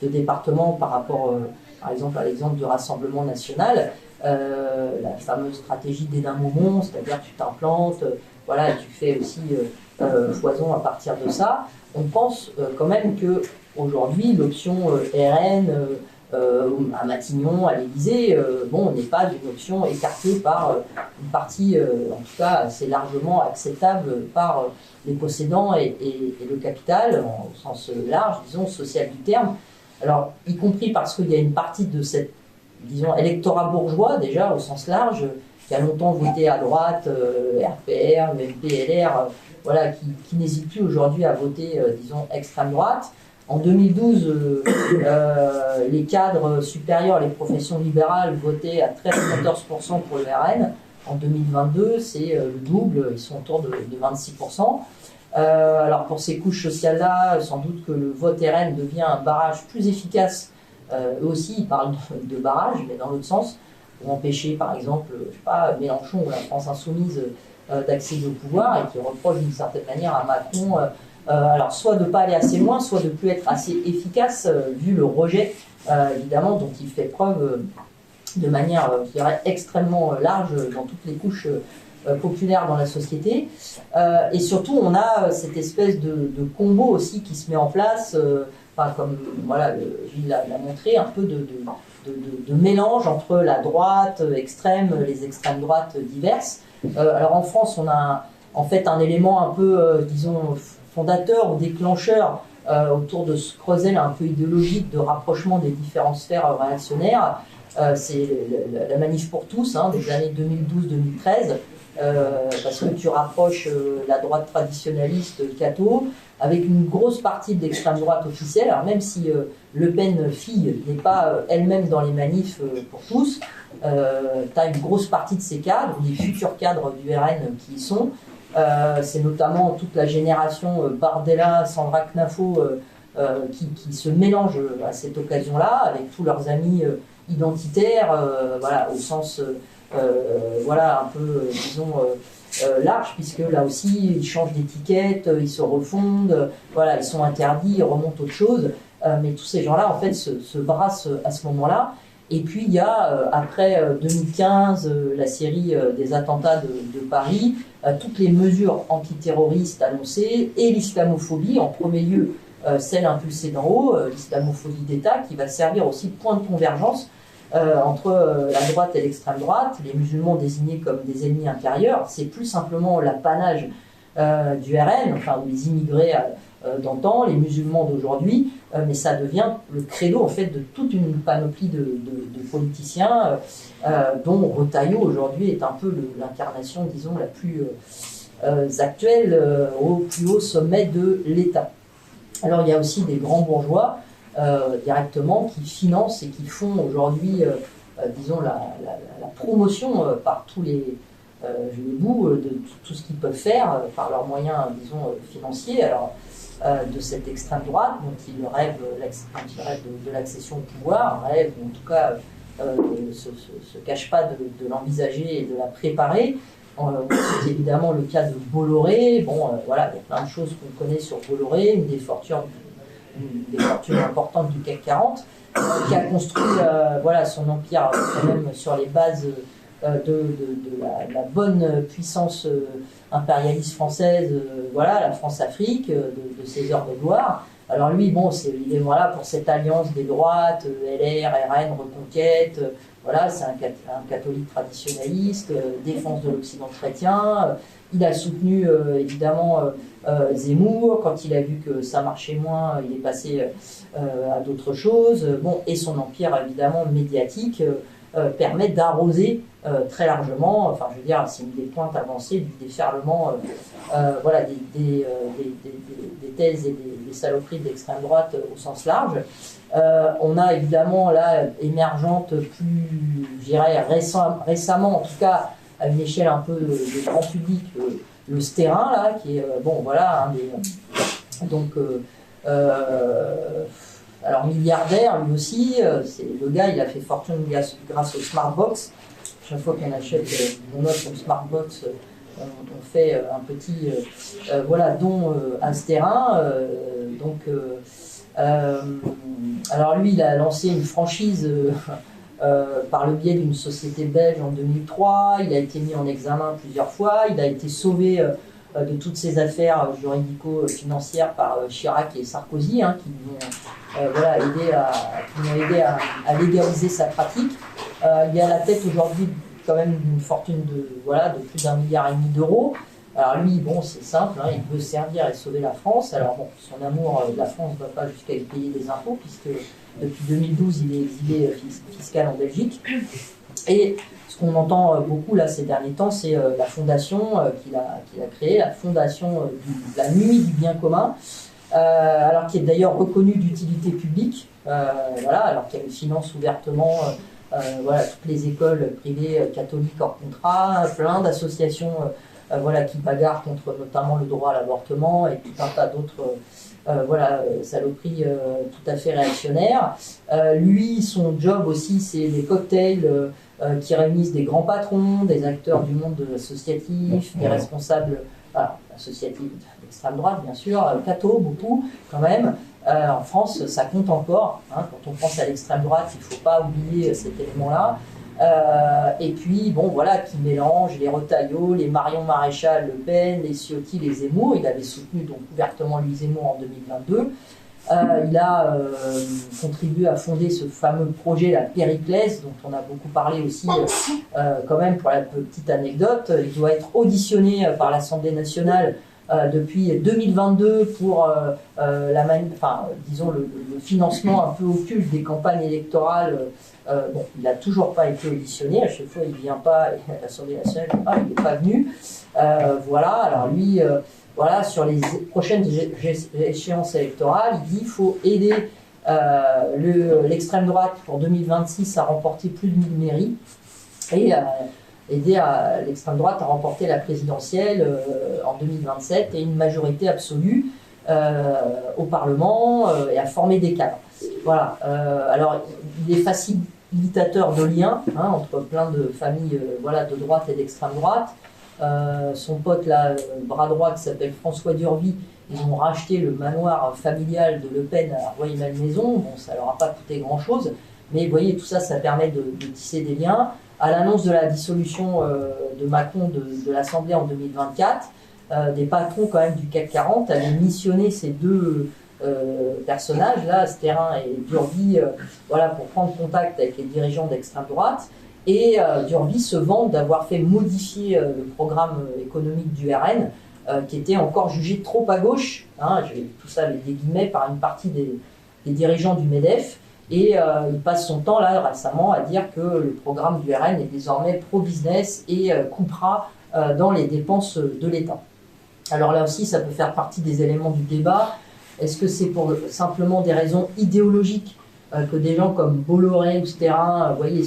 S2: de départements par rapport, par exemple, à l'exemple du Rassemblement national, la fameuse stratégie d'Hénin-Maumont, c'est-à-dire tu t'implantes, voilà, tu fais aussi foison à partir de ça. On pense quand même qu'aujourd'hui, l'option RN à Matignon, à l'Élysée, bon, n'est pas une option écartée par une partie, en tout cas assez largement acceptable par les possédants et le capital, au sens large, disons, social du terme. Alors, y compris parce qu'il y a une partie de cette, disons, électorat bourgeois, déjà, au sens large, qui a longtemps voté à droite, RPR, même PLR, voilà, qui n'hésite plus aujourd'hui à voter, disons, extrême droite. En 2012, les cadres supérieurs, les professions libérales votaient à 13-14% pour le RN. En 2022, c'est le double, ils sont autour de 26%. Alors pour ces couches sociales-là, sans doute que le vote RN devient un barrage plus efficace. Eux aussi, ils parlent de barrage, mais dans l'autre sens, pour empêcher par exemple, je sais pas, Mélenchon ou la France Insoumise d'accéder au pouvoir et qui reproche d'une certaine manière à Macron alors soit de ne pas aller assez loin, soit de ne plus être assez efficace vu le rejet évidemment dont il fait preuve de manière, je dirais, extrêmement large dans toutes les couches populaires dans la société. Et surtout, on a cette espèce de combo aussi qui se met en place, enfin, comme voilà, Gilles l'a montré, un peu de mélange entre la droite extrême, les extrêmes droites diverses. Alors en France, on a en fait un élément un peu, disons, fondateur ou déclencheur autour de ce creuset un peu idéologique de rapprochement des différentes sphères réactionnaires. C'est la manif pour tous des années 2012-2013, parce que tu rapproches la droite traditionnaliste catho avec une grosse partie de l'extrême droite officielle. Alors même si Le Pen fille n'est pas elle-même dans les manifs pour tous, tu as une grosse partie de ces cadres, des futurs cadres du RN qui y sont. C'est notamment toute la génération Bardella, Sandra Knafo qui se mélange à cette occasion-là avec tous leurs amis identitaires, voilà, au sens voilà, un peu, disons, large, puisque là aussi, ils changent d'étiquette, ils se refondent, voilà, ils sont interdits, ils remontent autre chose, mais tous ces gens-là, en fait, se brassent à ce moment-là. Et puis, il y a, après 2015, la série des attentats de Paris, toutes les mesures antiterroristes annoncées, et l'islamophobie, en premier lieu, celle impulsée d'en haut, l'islamophobie d'État, qui va servir aussi de point de convergence entre la droite et l'extrême droite, les musulmans désignés comme des ennemis intérieurs. C'est plus simplement l'apanage du RN, enfin les immigrés d'antan, les musulmans d'aujourd'hui, mais ça devient le credo en fait de toute une panoplie de politiciens dont Retailleau aujourd'hui est un peu l'incarnation, disons, la plus actuelle au plus haut sommet de l'État. Alors il y a aussi des grands bourgeois directement qui financent et qui font aujourd'hui, disons, la promotion par tous les bouts de tout ce qu'ils peuvent faire par leurs moyens, disons, financiers. Alors, de cette extrême droite, dont ils rêvent de l'accession au pouvoir, rêvent, ou en tout cas ne se cachent pas de l'envisager et de la préparer. C'est évidemment le cas de Bolloré. Bon, voilà, il y a plein de choses qu'on connaît sur Bolloré, une des fortunes importantes du CAC 40, qui a construit voilà, son empire quand même sur les bases de la bonne puissance impérialiste française, voilà, la France-Afrique, de ses heures de gloire. Alors lui, bon, il est voilà, pour cette alliance des droites, LR, RN, Reconquête, voilà, c'est un catholique traditionnaliste, défense de l'Occident chrétien. Il a soutenu évidemment Zemmour. Quand il a vu que ça marchait moins, il est passé à d'autres choses. Bon, et son empire évidemment médiatique permet d'arroser très largement, enfin je veux dire, c'est une des pointes avancées du déferlement voilà, des thèses et des saloperies d'extrême droite au sens large. On a évidemment là émergente plus, je dirais, récemment, en tout cas à une échelle un peu de grand public, le Sterrin là, qui est bon voilà un des donc alors milliardaire lui aussi, c'est le gars, il a fait fortune grâce au Smartbox. Chaque fois qu'on achète mon offre au Smartbox, on fait un petit voilà don à Sterrin. Alors lui, il a lancé une franchise par le biais d'une société belge en 2003. Il a été mis en examen plusieurs fois. Il a été sauvé de toutes ces affaires juridico-financières par Chirac et Sarkozy, hein, qui l'ont voilà, aidé à légaliser sa pratique. Il est à la tête aujourd'hui quand même d'une fortune de plus d'1,5 milliard d'euros. Alors lui, bon, c'est simple, hein, il veut servir et sauver la France. Alors bon, son amour de la France ne va pas jusqu'à lui payer des impôts, puisque depuis 2012, il est exilé fiscal en Belgique. Et ce qu'on entend beaucoup là ces derniers temps, c'est la fondation qu'il a créée, la fondation de la nuit du bien commun, alors qui est d'ailleurs reconnue d'utilité publique, voilà, alors qu'elle finance ouvertement voilà, toutes les écoles privées catholiques hors contrat, plein d'associations voilà, qui bagarrent contre notamment le droit à l'avortement et tout un tas d'autres voilà, saloperies tout à fait réactionnaires. Lui, son job aussi, c'est des cocktails qui réunissent des grands patrons, des acteurs du monde associatif, des responsables associatifs d'extrême droite, bien sûr, catho, beaucoup quand même. En France, ça compte encore. Hein, quand on pense à l'extrême droite, il ne faut pas oublier cet élément-là. Et puis, bon, voilà, qui mélange les Retailleau, les Marion Maréchal Le Pen, les Ciotti, les Zemmour. Il avait soutenu donc ouvertement lui Zemmour en 2022. Il a contribué à fonder ce fameux projet, la Périclès, dont on a beaucoup parlé aussi, quand même, pour la petite anecdote. Il doit être auditionné par l'Assemblée nationale depuis 2022 pour disons le financement un peu occulte des campagnes électorales. Bon, il n'a toujours pas été auditionné, à chaque fois il ne vient pas, et à l'Assemblée nationale, il n'est pas venu. Voilà, alors lui, voilà, sur les prochaines échéances électorales, il dit qu'il faut aider l'extrême droite pour 2026 à remporter plus de 1000 mairies et aider l'extrême droite à remporter la présidentielle en 2027 et une majorité absolue au Parlement et à former des cadres. Voilà, alors il est facilitateur de liens entre plein de familles voilà, de droite et d'extrême droite. Son pote, là, bras droit, qui s'appelle François Durby, ils ont racheté le manoir familial de Le Pen à Rueil-Malmaison. Bon, ça leur a pas coûté grand-chose, mais vous voyez, tout ça, ça permet de tisser des liens. À l'annonce de la dissolution de Macron de l'Assemblée en 2024, des patrons quand même du CAC 40 avaient missionné ces deux personnages, là, Sterrin et Durby, voilà, pour prendre contact avec les dirigeants d'extrême droite. Et Durby se vante d'avoir fait modifier le programme économique du RN, qui était encore jugé trop à gauche, hein, je vais tout ça avec des guillemets, par une partie des dirigeants du MEDEF. Et il passe son temps là récemment à dire que le programme du RN est désormais pro-business et coupera dans les dépenses de l'État. Alors là aussi, ça peut faire partie des éléments du débat. Est-ce que c'est pour simplement des raisons idéologiques que des gens comme Bolloré ou Sterrin, vous voyez,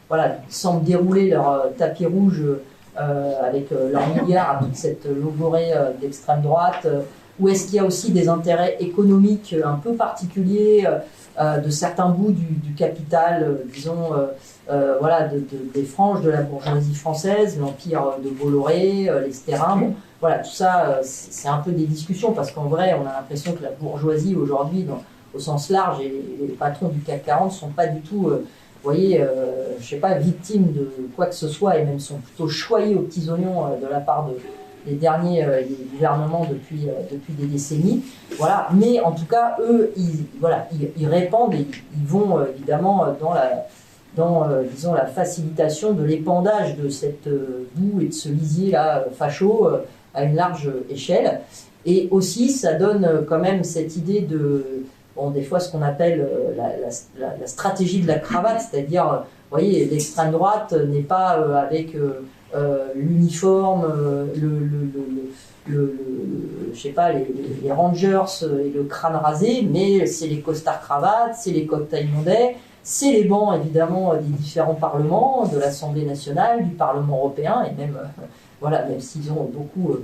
S2: voilà, semblent dérouler leur tapis rouge avec leurs milliards à toute cette logorée d'extrême droite, ou est-ce qu'il y a aussi des intérêts économiques un peu particuliers de certains bouts du capital, disons, voilà, des franges de la bourgeoisie française, l'empire de Bolloré, les Sterrin. Bon, voilà, tout ça, c'est un peu des discussions, parce qu'en vrai, on a l'impression que la bourgeoisie aujourd'hui, au sens large, et les patrons du CAC 40 ne sont pas du tout, vous voyez, je ne sais pas, victimes de quoi que ce soit, et même sont plutôt choyés aux petits oignons de la part des derniers gouvernements depuis des décennies. Voilà. Mais en tout cas, eux, ils répandent et ils vont évidemment dans disons, la facilitation de l'épandage de cette boue et de ce lisier-là facho à une large échelle. Et aussi, ça donne quand même cette idée de, bon, des fois, ce qu'on appelle la stratégie de la cravate, c'est-à-dire, voyez, l'extrême droite n'est pas avec l'uniforme, je sais pas, les Rangers et le crâne rasé, mais c'est les costards cravates, c'est les cocktails mondais, c'est les bancs évidemment des différents parlements, de l'Assemblée nationale, du Parlement européen, et même, voilà, même s'ils ont beaucoup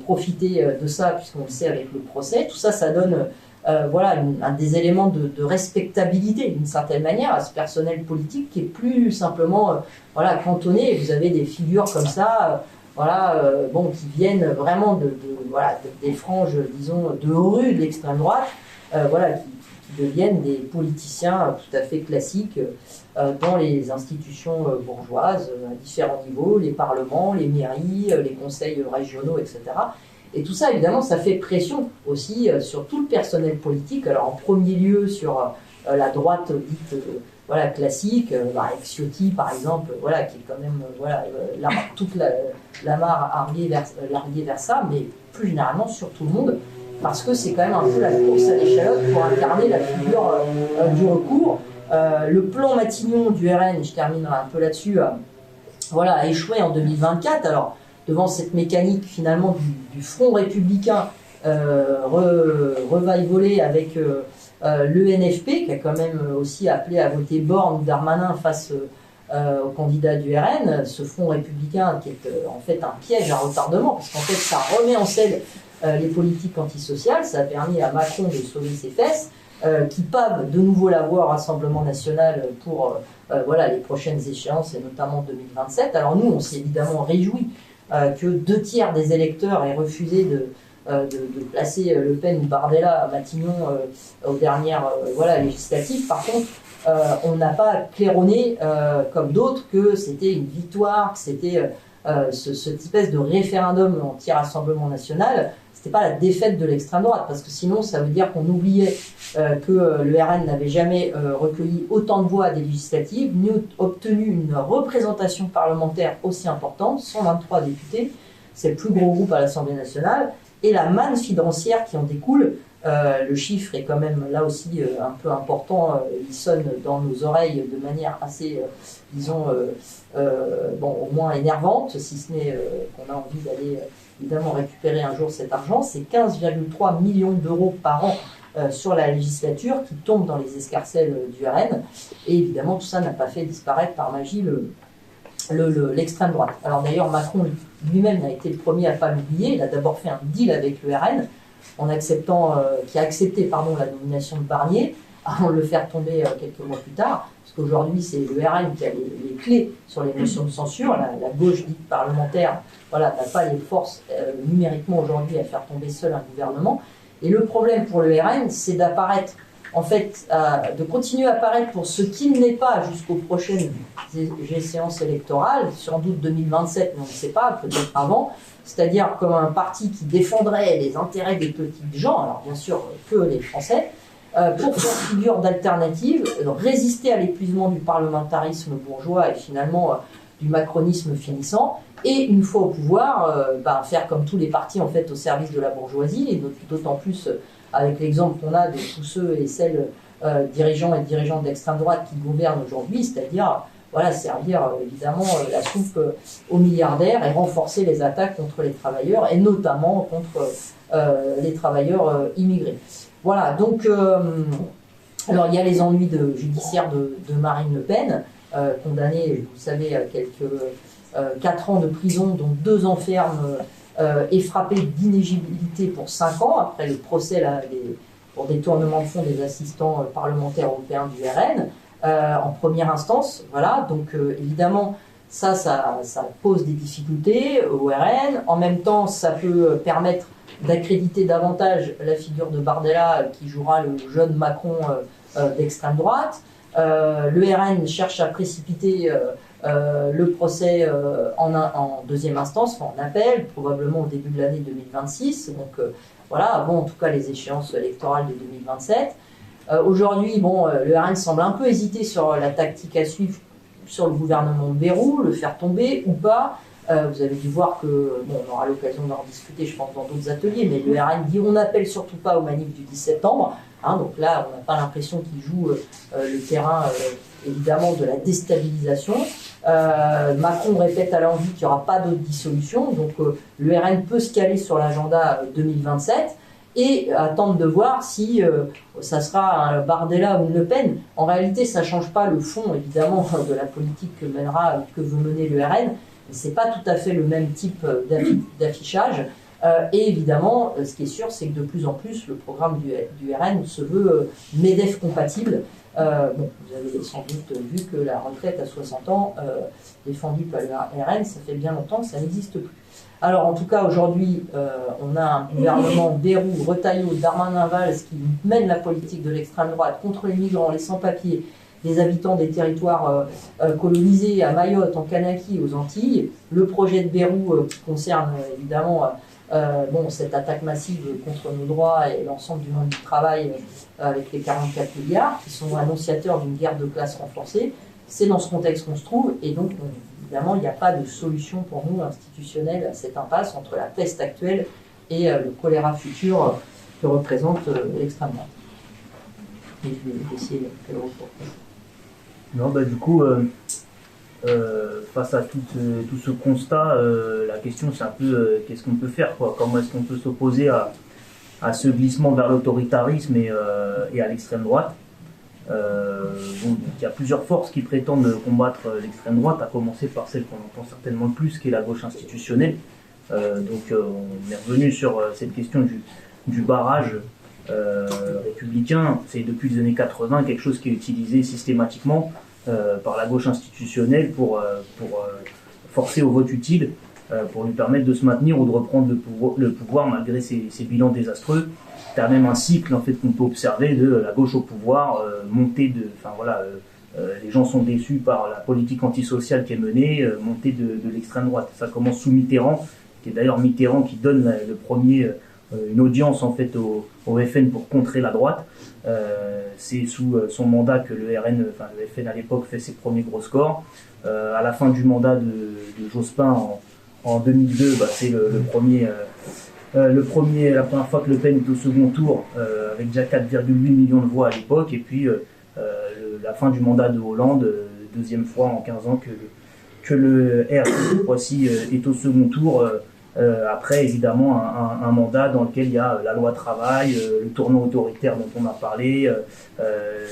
S2: profité de ça, puisqu'on le sait avec le procès, tout ça, ça donne voilà, un des éléments de respectabilité d'une certaine manière à ce personnel politique qui est plus simplement voilà, cantonné. Vous avez des figures comme ça, voilà, bon, qui viennent vraiment voilà, des franges, disons, de rue de l'extrême droite, voilà, qui deviennent des politiciens tout à fait classiques dans les institutions bourgeoises à différents niveaux, les parlements, les mairies, les conseils régionaux, etc. Et tout ça, évidemment, ça fait pression aussi sur tout le personnel politique. Alors, en premier lieu, sur la droite dite voilà, classique, avec Ciotti, par exemple, voilà, qui est quand même voilà, toute la mare larguée vers ça, mais plus généralement sur tout le monde, parce que c'est quand même un peu la course à l'échalote pour incarner la figure du recours. Le plan Matignon du RN, je terminerai un peu là-dessus, voilà, a échoué en 2024. Alors, devant cette mécanique finalement du front républicain revivolé avec l'ENFP, qui a quand même aussi appelé à voter Borne ou Darmanin face au candidat du RN, ce front républicain qui est en fait un piège à retardement, parce qu'en fait ça remet en selle les politiques antisociales, ça a permis à Macron de sauver ses fesses, qui pavent de nouveau la voie au Rassemblement national pour voilà, les prochaines échéances, et notamment 2027. Alors nous, on s'est évidemment réjouis que 2/3 des électeurs aient refusé de placer Le Pen ou Bardella à Matignon aux dernières voilà, législatives. Par contre, on n'a pas claironné, comme d'autres, que c'était une victoire, que c'était cette espèce de référendum anti-Rassemblement national. C'était pas la défaite de l'extrême droite, parce que sinon ça veut dire qu'on oubliait que le RN n'avait jamais recueilli autant de voix à des législatives, ni obtenu une représentation parlementaire aussi importante, 123 députés, c'est le plus gros groupe à l'Assemblée nationale, et la manne financière qui en découle, le chiffre est quand même là aussi un peu important, il sonne dans nos oreilles de manière assez, disons, bon, au moins énervante, si ce n'est qu'on a envie d'aller évidemment récupérer un jour cet argent, c'est 15,3 millions d'euros par an sur la législature qui tombent dans les escarcelles du RN. Et évidemment, tout ça n'a pas fait disparaître par magie l'extrême droite. Alors d'ailleurs, Macron lui-même a été le premier à ne pas l'oublier. Il a d'abord fait un deal avec le RN en acceptant, qui a accepté pardon, la nomination de Barnier avant de le faire tomber quelques mois plus tard. Parce qu'aujourd'hui, c'est le RN qui a les clés sur les motions de censure. La gauche dite parlementaire voilà, n'a pas les forces numériquement aujourd'hui à faire tomber seul un gouvernement. Et le problème pour le RN, c'est d'apparaître, en fait, de continuer à apparaître pour ce qu'il n'est pas jusqu'aux prochaines échéances électorales, sans doute 2027, mais on ne sait pas, peut-être avant, c'est-à-dire comme un parti qui défendrait les intérêts des petits gens, alors bien sûr que les Français, pour faire figure d'alternative, résister à l'épuisement du parlementarisme bourgeois et finalement du macronisme finissant, et une fois au pouvoir, faire comme tous les partis en fait au service de la bourgeoisie, et d'autant plus avec l'exemple qu'on a de tous ceux et celles dirigeants et dirigeantes d'extrême droite qui gouvernent aujourd'hui, c'est-à-dire voilà, servir évidemment la soupe aux milliardaires et renforcer les attaques contre les travailleurs, et notamment contre les travailleurs immigrés. Voilà, donc, alors il y a les ennuis judiciaires de Marine Le Pen, condamnée, vous le savez, à 4 ans de prison, dont 2 ans ferme, et frappée d'inéligibilité pour 5 ans, après le procès là, pour détournement de fonds des assistants parlementaires européens du RN, en première instance. Voilà, donc évidemment, ça pose des difficultés au RN. En même temps, ça peut permettre d'accréditer davantage la figure de Bardella, qui jouera le jeune Macron d'extrême droite. Le RN cherche à précipiter le procès en deuxième instance, en appel, probablement au début de l'année 2026. Donc voilà, avant en tout cas les échéances électorales de 2027. Aujourd'hui, bon, le RN semble un peu hésiter sur la tactique à suivre sur le gouvernement de Bayrou, le faire tomber ou pas. Vous avez dû voir que, bon, on aura l'occasion d'en discuter, je pense, dans d'autres ateliers, mais le RN dit on n'appelle surtout pas aux manifs du 10 septembre. Hein, donc là, on n'a pas l'impression qu'il joue le terrain, évidemment, de la déstabilisation. Macron répète à l'envi qu'il n'y aura pas d'autre dissolution, donc le RN peut se caler sur l'agenda 2027 et attendre de voir si ça sera un Bardella ou une Le Pen. En réalité, ça ne change pas le fond, évidemment, de la politique que veut mener le RN, mais ce n'est pas tout à fait le même type d'affichage. Et évidemment, ce qui est sûr, c'est que de plus en plus, le programme du RN se veut MEDEF compatible. Bon, vous avez sans doute vu que la retraite à 60 ans, défendue par le RN, ça fait bien longtemps que ça n'existe plus. Alors, en tout cas, aujourd'hui, on a un gouvernement Bayrou, Retailleau, Darmanin-Valls qui mène la politique de l'extrême droite contre les migrants, les sans-papiers, les habitants des territoires colonisés à Mayotte, en Kanaki, aux Antilles. Le projet de Bayrou qui concerne évidemment cette attaque massive contre nos droits et l'ensemble du monde du travail avec les 44 milliards qui sont annonciateurs d'une guerre de classe renforcée. C'est dans ce contexte qu'on se trouve et donc évidemment il n'y a pas de solution pour nous institutionnelle à cette impasse entre la peste actuelle et le choléra futur que représente l'extrême droite. Et je vais laisser le retour.
S3: Non, du coup, face à tout ce constat, la question c'est un peu qu'est-ce qu'on peut faire, quoi. Comment est-ce qu'on peut s'opposer à ce glissement vers l'autoritarisme et à l'extrême droite. Il y a plusieurs forces qui prétendent combattre l'extrême droite, à commencer par celle qu'on entend certainement le plus, qui est la gauche institutionnelle. On est revenu sur cette question du barrage républicain. C'est depuis les années 80 quelque chose qui est utilisé systématiquement par la gauche institutionnelle pour forcer au vote utile, pour lui permettre de se maintenir ou de reprendre le pouvoir malgré ses bilans désastreux. Il y a même un cycle en fait qu'on peut observer de la gauche au pouvoir, les gens sont déçus par la politique antisociale qui est menée, montée de l'extrême droite. Ça commence sous Mitterrand, qui est d'ailleurs Mitterrand qui donne le premier une audience en fait au FN pour contrer la droite. C'est sous son mandat que le FN à l'époque fait ses premiers gros scores. À la fin du mandat de Jospin en 2002, c'est la première fois que Le Pen est au second tour, avec déjà 4,8 millions de voix à l'époque, et puis la fin du mandat de Hollande, deuxième fois en 15 ans que le RN cette fois-ci est au second tour, après évidemment un mandat dans lequel il y a la loi travail, le tournant autoritaire dont on a parlé,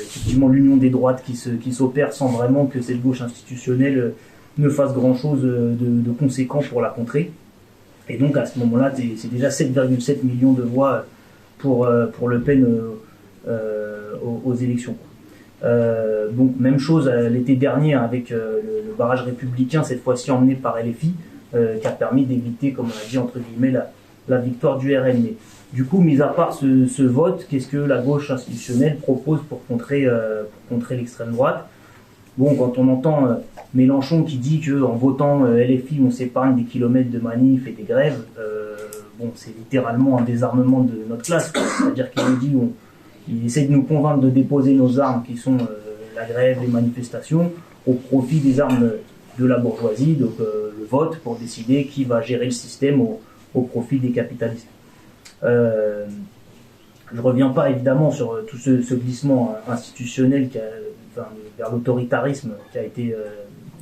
S3: effectivement l'union des droites qui s'opère sans vraiment que cette gauche institutionnelle ne fasse grand-chose de conséquent pour la contrer. Et donc à ce moment-là, c'est déjà 7,7 millions de voix pour Le Pen aux élections. Même chose l'été dernier avec le barrage républicain, cette fois-ci emmené par LFI, qui a permis d'éviter, comme on a dit, entre guillemets, la victoire du RN. Mais du coup, mis à part ce vote, qu'est-ce que la gauche institutionnelle propose pour contrer l'extrême droite ? Bon, quand on entend Mélenchon qui dit qu'en votant LFI, on s'épargne des kilomètres de manifs et des grèves, c'est littéralement un désarmement de notre classe. C'est-à-dire qu'il nous dit, il essaie de nous convaincre de déposer nos armes, qui sont la grève, les manifestations, au profit des armes de la bourgeoisie, donc le vote pour décider qui va gérer le système au profit des capitalistes. Je ne reviens pas évidemment sur tout ce glissement institutionnel vers l'autoritarisme qui a été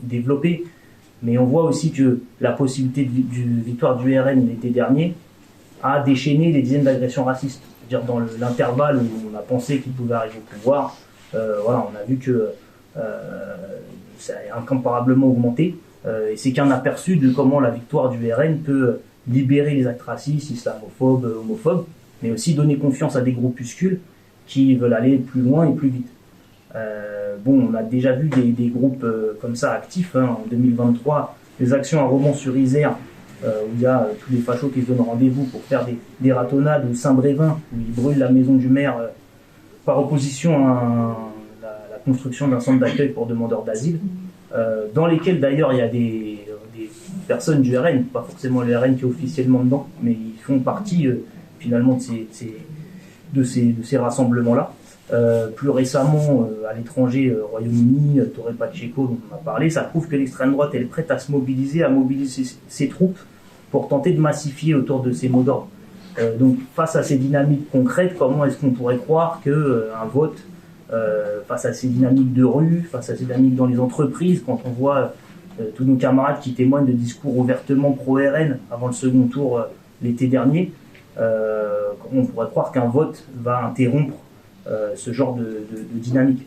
S3: développé, mais on voit aussi que la possibilité de victoire du RN l'été dernier a déchaîné des dizaines d'agressions racistes. C'est-à-dire dans l'intervalle où on a pensé qu'il pouvait arriver au pouvoir, on a vu que ça a incomparablement augmenté, et c'est qu'un aperçu de comment la victoire du RN peut libérer les actes racistes, islamophobes, homophobes, mais aussi donner confiance à des groupuscules qui veulent aller plus loin et plus vite. On a déjà vu des groupes comme ça actifs, en 2023, les actions à Romans-sur-Isère, où il y a tous les fachos qui se donnent rendez-vous pour faire des ratonnades, ou Saint-Brévin, où ils brûlent la maison du maire par opposition à la construction d'un centre d'accueil pour demandeurs d'asile, dans lesquels d'ailleurs il y a des personnes du RN, pas forcément le RN qui est officiellement dedans, mais ils font partie finalement de ces rassemblements-là. Plus récemment, à l'étranger, Royaume-Uni, Torre Pacheco, dont on a parlé, ça prouve que l'extrême droite elle est prête à se mobiliser, à mobiliser ses troupes pour tenter de massifier autour de ces mots d'ordre. Donc face à ces dynamiques concrètes, comment est-ce qu'on pourrait croire qu'un vote, face à ces dynamiques de rue, face à ces dynamiques dans les entreprises, quand on voit tous nos camarades qui témoignent de discours ouvertement pro-RN avant le second tour l'été dernier, comment on pourrait croire qu'un vote va interrompre ce genre de dynamique.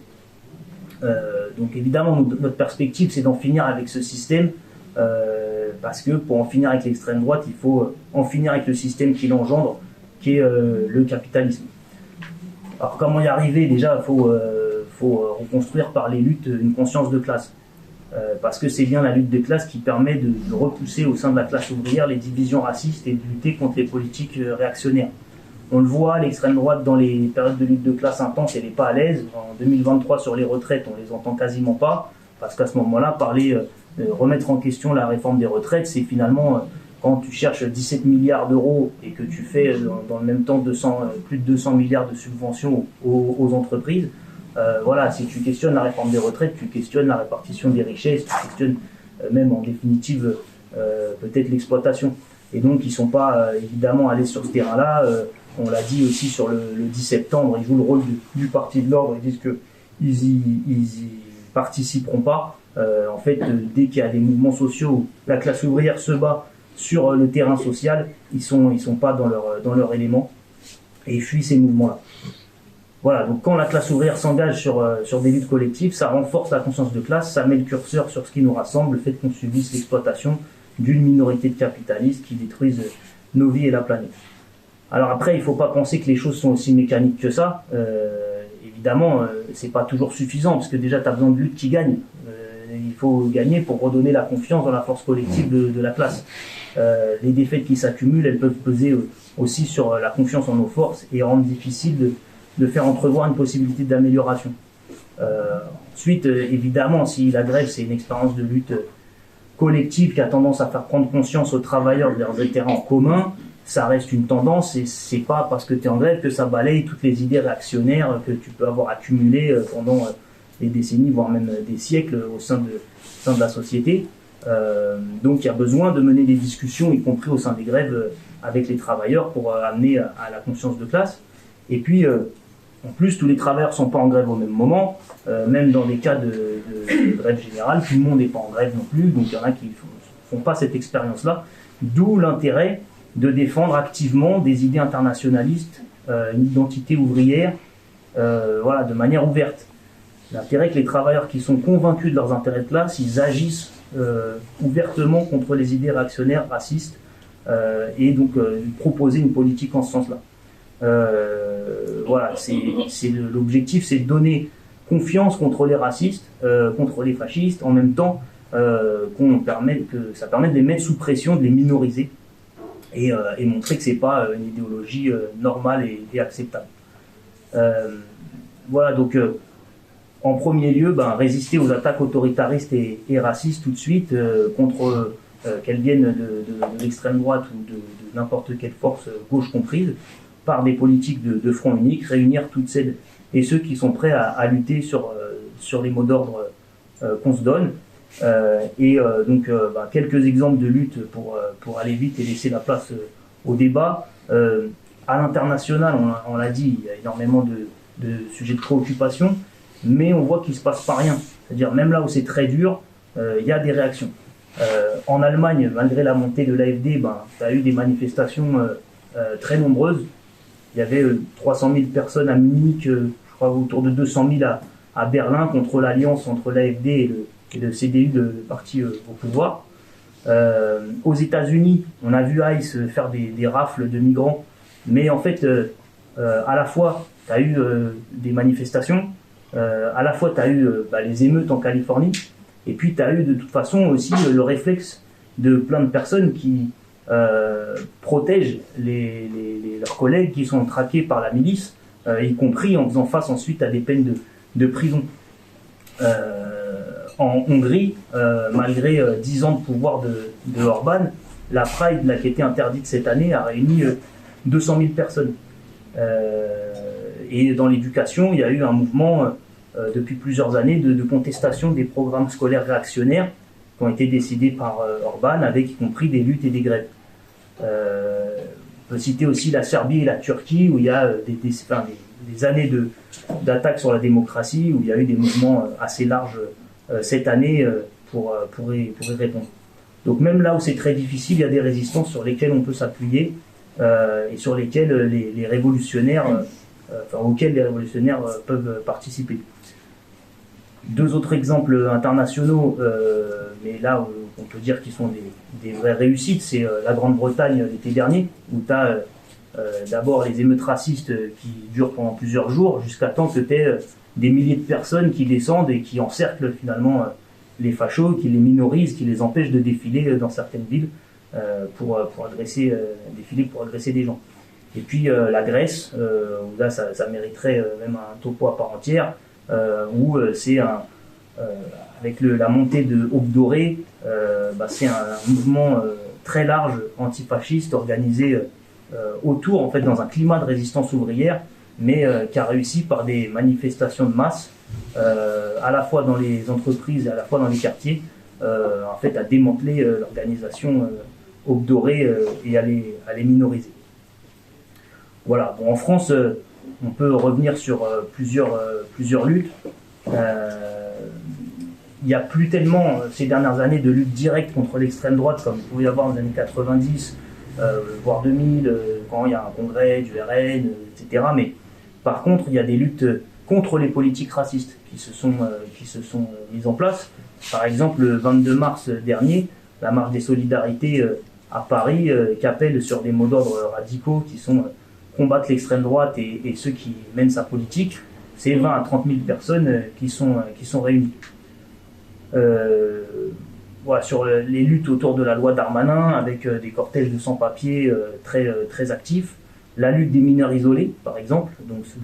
S3: Donc évidemment, notre perspective, c'est d'en finir avec ce système, parce que pour en finir avec l'extrême droite, il faut en finir avec le système qui l'engendre, qui est le capitalisme. Alors comment y arriver? Déjà, il faut reconstruire par les luttes une conscience de classe. Parce que c'est bien la lutte de classe qui permet de repousser au sein de la classe ouvrière les divisions racistes et de lutter contre les politiques réactionnaires. On le voit, l'extrême droite, dans les périodes de lutte de classe intense, elle n'est pas à l'aise. En 2023, sur les retraites, on les entend quasiment pas, parce qu'à ce moment-là, parler de remettre en question la réforme des retraites, c'est finalement, quand tu cherches 17 milliards d'euros et que tu fais dans le même temps plus de 200 milliards de subventions aux entreprises, voilà, si tu questionnes la réforme des retraites, tu questionnes la répartition des richesses, tu questionnes même en définitive peut-être l'exploitation. Et donc ils ne sont pas évidemment allés sur ce terrain-là. On l'a dit aussi sur le 10 septembre, ils jouent le rôle du parti de l'ordre, ils disent qu'ils y participeront pas. En fait, dès qu'il y a des mouvements sociaux où la classe ouvrière se bat sur le terrain social, ils sont pas dans leur élément et ils fuient ces mouvements-là. Voilà, donc quand la classe ouvrière s'engage sur des luttes collectives, ça renforce la conscience de classe, ça met le curseur sur ce qui nous rassemble, le fait qu'on subisse l'exploitation d'une minorité de capitalistes qui détruisent nos vies et la planète. Alors après, il ne faut pas penser que les choses sont aussi mécaniques que ça. Évidemment, c'est pas toujours suffisant, parce que déjà, tu as besoin de lutte qui gagne. Il faut gagner pour redonner la confiance dans la force collective de la classe. Les défaites qui s'accumulent, elles peuvent peser aussi sur la confiance en nos forces et rendre difficile de faire entrevoir une possibilité d'amélioration. Ensuite, évidemment, si la grève, c'est une expérience de lutte collective qui a tendance à faire prendre conscience aux travailleurs de leurs intérêts en commun, ça reste une tendance et c'est pas parce que tu es en grève que ça balaye toutes les idées réactionnaires que tu peux avoir accumulées pendant des décennies, voire même des siècles au sein de la société. Donc il y a besoin de mener des discussions, y compris au sein des grèves, avec les travailleurs pour amener à la conscience de classe. Et puis, en plus, tous les travailleurs ne sont pas en grève au même moment, même dans des cas de grève générale, tout le monde n'est pas en grève non plus, donc il y en a qui ne font pas cette expérience-là, d'où l'intérêt de défendre activement des idées internationalistes, une identité ouvrière, voilà, de manière ouverte. L'intérêt que les travailleurs qui sont convaincus de leurs intérêts de classe, ils agissent ouvertement contre les idées réactionnaires, racistes, et donc proposer une politique en ce sens-là. Voilà, l'objectif, c'est de donner confiance contre les racistes, contre les fascistes, en même temps que ça permet de les mettre sous pression, de les minoriser et montrer que c'est pas une idéologie normale et acceptable. Voilà, donc en premier lieu, résister aux attaques autoritaristes et racistes tout de suite, contre qu'elles viennent de l'extrême droite ou de n'importe quelle force gauche comprise, par des politiques de front unique, réunir toutes celles et ceux qui sont prêts à lutter sur les mots d'ordre qu'on se donne. Donc quelques exemples de lutte pour aller vite et laisser la place au débat. À l'international, on l'a dit, il y a énormément de sujets de préoccupation, mais on voit qu'il ne se passe pas rien. C'est-à-dire même là où c'est très dur, il y a des réactions. En Allemagne, malgré la montée de l'AfD, tu as eu des manifestations très nombreuses. Il y avait 300 000 personnes à Munich, je crois autour de 200 000 à Berlin, contre l'alliance entre l'AfD et le CDU, le parti au pouvoir. Aux États-Unis, on a vu ICE faire des rafles de migrants, mais en fait, à la fois, tu as eu des manifestations, à la fois, tu as eu les émeutes en Californie, et puis tu as eu de toute façon aussi le réflexe de plein de personnes qui protègent leurs collègues qui sont traqués par la milice, y compris en faisant face ensuite à des peines de prison. En Hongrie, malgré 10 ans de pouvoir de Orban, la Pride, qui était interdite cette année, a réuni 200 000 personnes. Et dans l'éducation, il y a eu un mouvement depuis plusieurs années de contestation des programmes scolaires réactionnaires qui ont été décidés par Orban, avec y compris des luttes et des grèves. On peut citer aussi la Serbie et la Turquie, où il y a des années d'attaques sur la démocratie, où il y a eu des mouvements assez larges cette année pour y répondre. Donc même là où c'est très difficile, il y a des résistances sur lesquelles on peut s'appuyer et sur lesquelles les révolutionnaires, auxquels les révolutionnaires peuvent participer. Deux autres exemples internationaux, mais là on peut dire qu'ils sont des vraies réussites, c'est la Grande-Bretagne l'été dernier, où tu as d'abord les émeutes racistes qui durent pendant plusieurs jours, jusqu'à temps que tu aies des milliers de personnes qui descendent et qui encerclent finalement les fachos, qui les minorisent, qui les empêchent de défiler dans certaines villes pour agresser des gens. Et puis la Grèce, où là ça mériterait même un topo à part entière, où c'est avec la montée de Aube Dorée, c'est un mouvement très large antifasciste organisé autour, en fait, dans un climat de résistance ouvrière, mais qui a réussi par des manifestations de masse, à la fois dans les entreprises et à la fois dans les quartiers, en fait, à démanteler l'organisation Aube Dorée et à les minoriser. Voilà. Bon, en France, on peut revenir sur plusieurs luttes. Il n'y a plus tellement, ces dernières années, de lutte directe contre l'extrême droite comme il pouvait y avoir dans les années 90, voire 2000, quand il y a un congrès du RN, etc. Mais par contre, il y a des luttes contre les politiques racistes qui se sont mises en place. Par exemple, le 22 mars dernier, la marche des solidarités à Paris, qui appelle sur des mots d'ordre radicaux qui sont combattre l'extrême droite et ceux qui mènent sa politique, c'est 20 à 30 000 personnes qui sont réunies. Voilà, sur les luttes autour de la loi Darmanin, avec des cortèges de sans-papiers très actifs. La lutte des mineurs isolés, par exemple. Donc, ce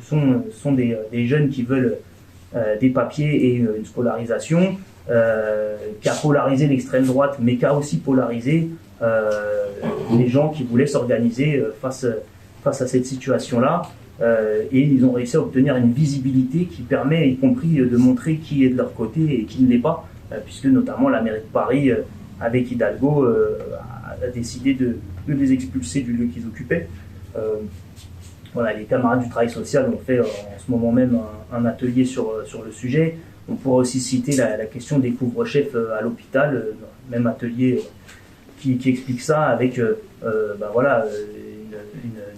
S3: sont des jeunes qui veulent des papiers et une scolarisation, qui a polarisé l'extrême droite, mais qui a aussi polarisé les gens qui voulaient s'organiser face à cette situation-là. Et ils ont réussi à obtenir une visibilité qui permet, y compris, de montrer qui est de leur côté et qui ne l'est pas, puisque notamment la mairie de Paris, avec Hidalgo, a décidé de les expulser du lieu qu'ils occupaient. Voilà, les camarades du travail social ont fait en ce moment même un atelier sur le sujet. On pourrait aussi citer la question des couvre-chefs à l'hôpital, même atelier qui explique ça avec une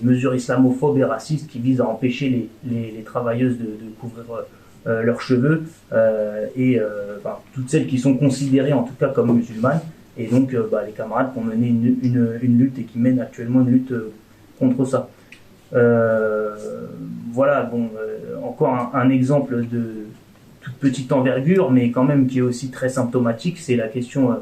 S3: mesure islamophobe et raciste qui vise à empêcher les travailleuses de couvrir leurs cheveux toutes celles qui sont considérées en tout cas comme musulmanes, et donc les camarades qui ont mené une lutte et qui mènent actuellement une lutte contre ça. Voilà, bon, encore un exemple de toute petite envergure, mais quand même qui est aussi très symptomatique, c'est la question,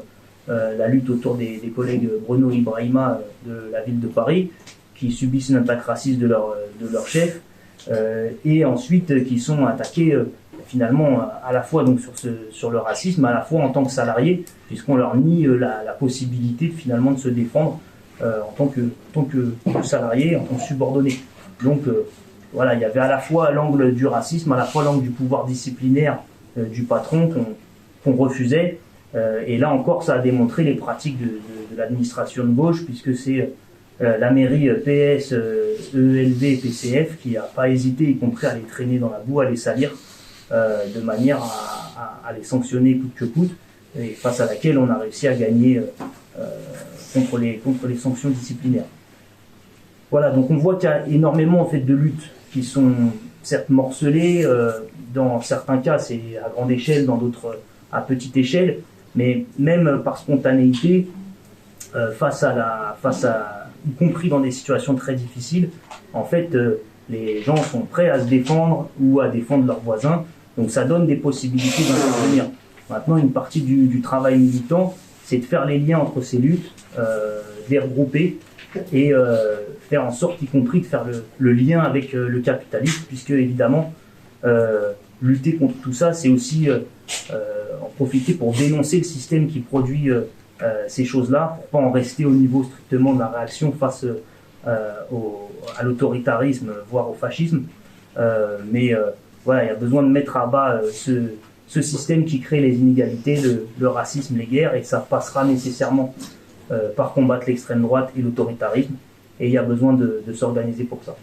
S3: la lutte autour des collègues Bruno Ibrahima de la ville de Paris, qui subissent une attaque raciste de leur chef, et ensuite qui sont attaqués finalement à la fois donc sur le racisme, à la fois en tant que salariés, puisqu'on leur nie la possibilité finalement de se défendre en tant que salarié, en tant que subordonné. Donc voilà, il y avait à la fois l'angle du racisme, à la fois l'angle du pouvoir disciplinaire du patron qu'on refusait, et là encore ça a démontré les pratiques de l'administration de gauche, puisque c'est la mairie PS, ELV et PCF qui n'a pas hésité, y compris à les traîner dans la boue, à les salir, de manière à les sanctionner coûte que coûte, et face à laquelle on a réussi à gagner contre les sanctions disciplinaires. Voilà, donc on voit qu'il y a énormément en fait de luttes qui sont certes morcelées, dans certains cas c'est à grande échelle, dans d'autres à petite échelle, mais même par spontanéité, face à y compris dans des situations très difficiles, en fait, les gens sont prêts à se défendre ou à défendre leurs voisins. Donc ça donne des possibilités d'intervenir. Maintenant, une partie du travail militant, c'est de faire les liens entre ces luttes, de les regrouper et faire en sorte, y compris, de faire le lien avec le capitalisme, puisque évidemment, lutter contre tout ça, c'est aussi en profiter pour dénoncer le système qui produit ces choses-là, pour pas en rester au niveau strictement de la réaction face à l'autoritarisme, voire au fascisme. Mais voilà, il y a besoin de mettre à bas ce système qui crée les inégalités, le racisme, les guerres, et ça passera nécessairement par combattre l'extrême droite et l'autoritarisme. Et il y a besoin de s'organiser pour ça.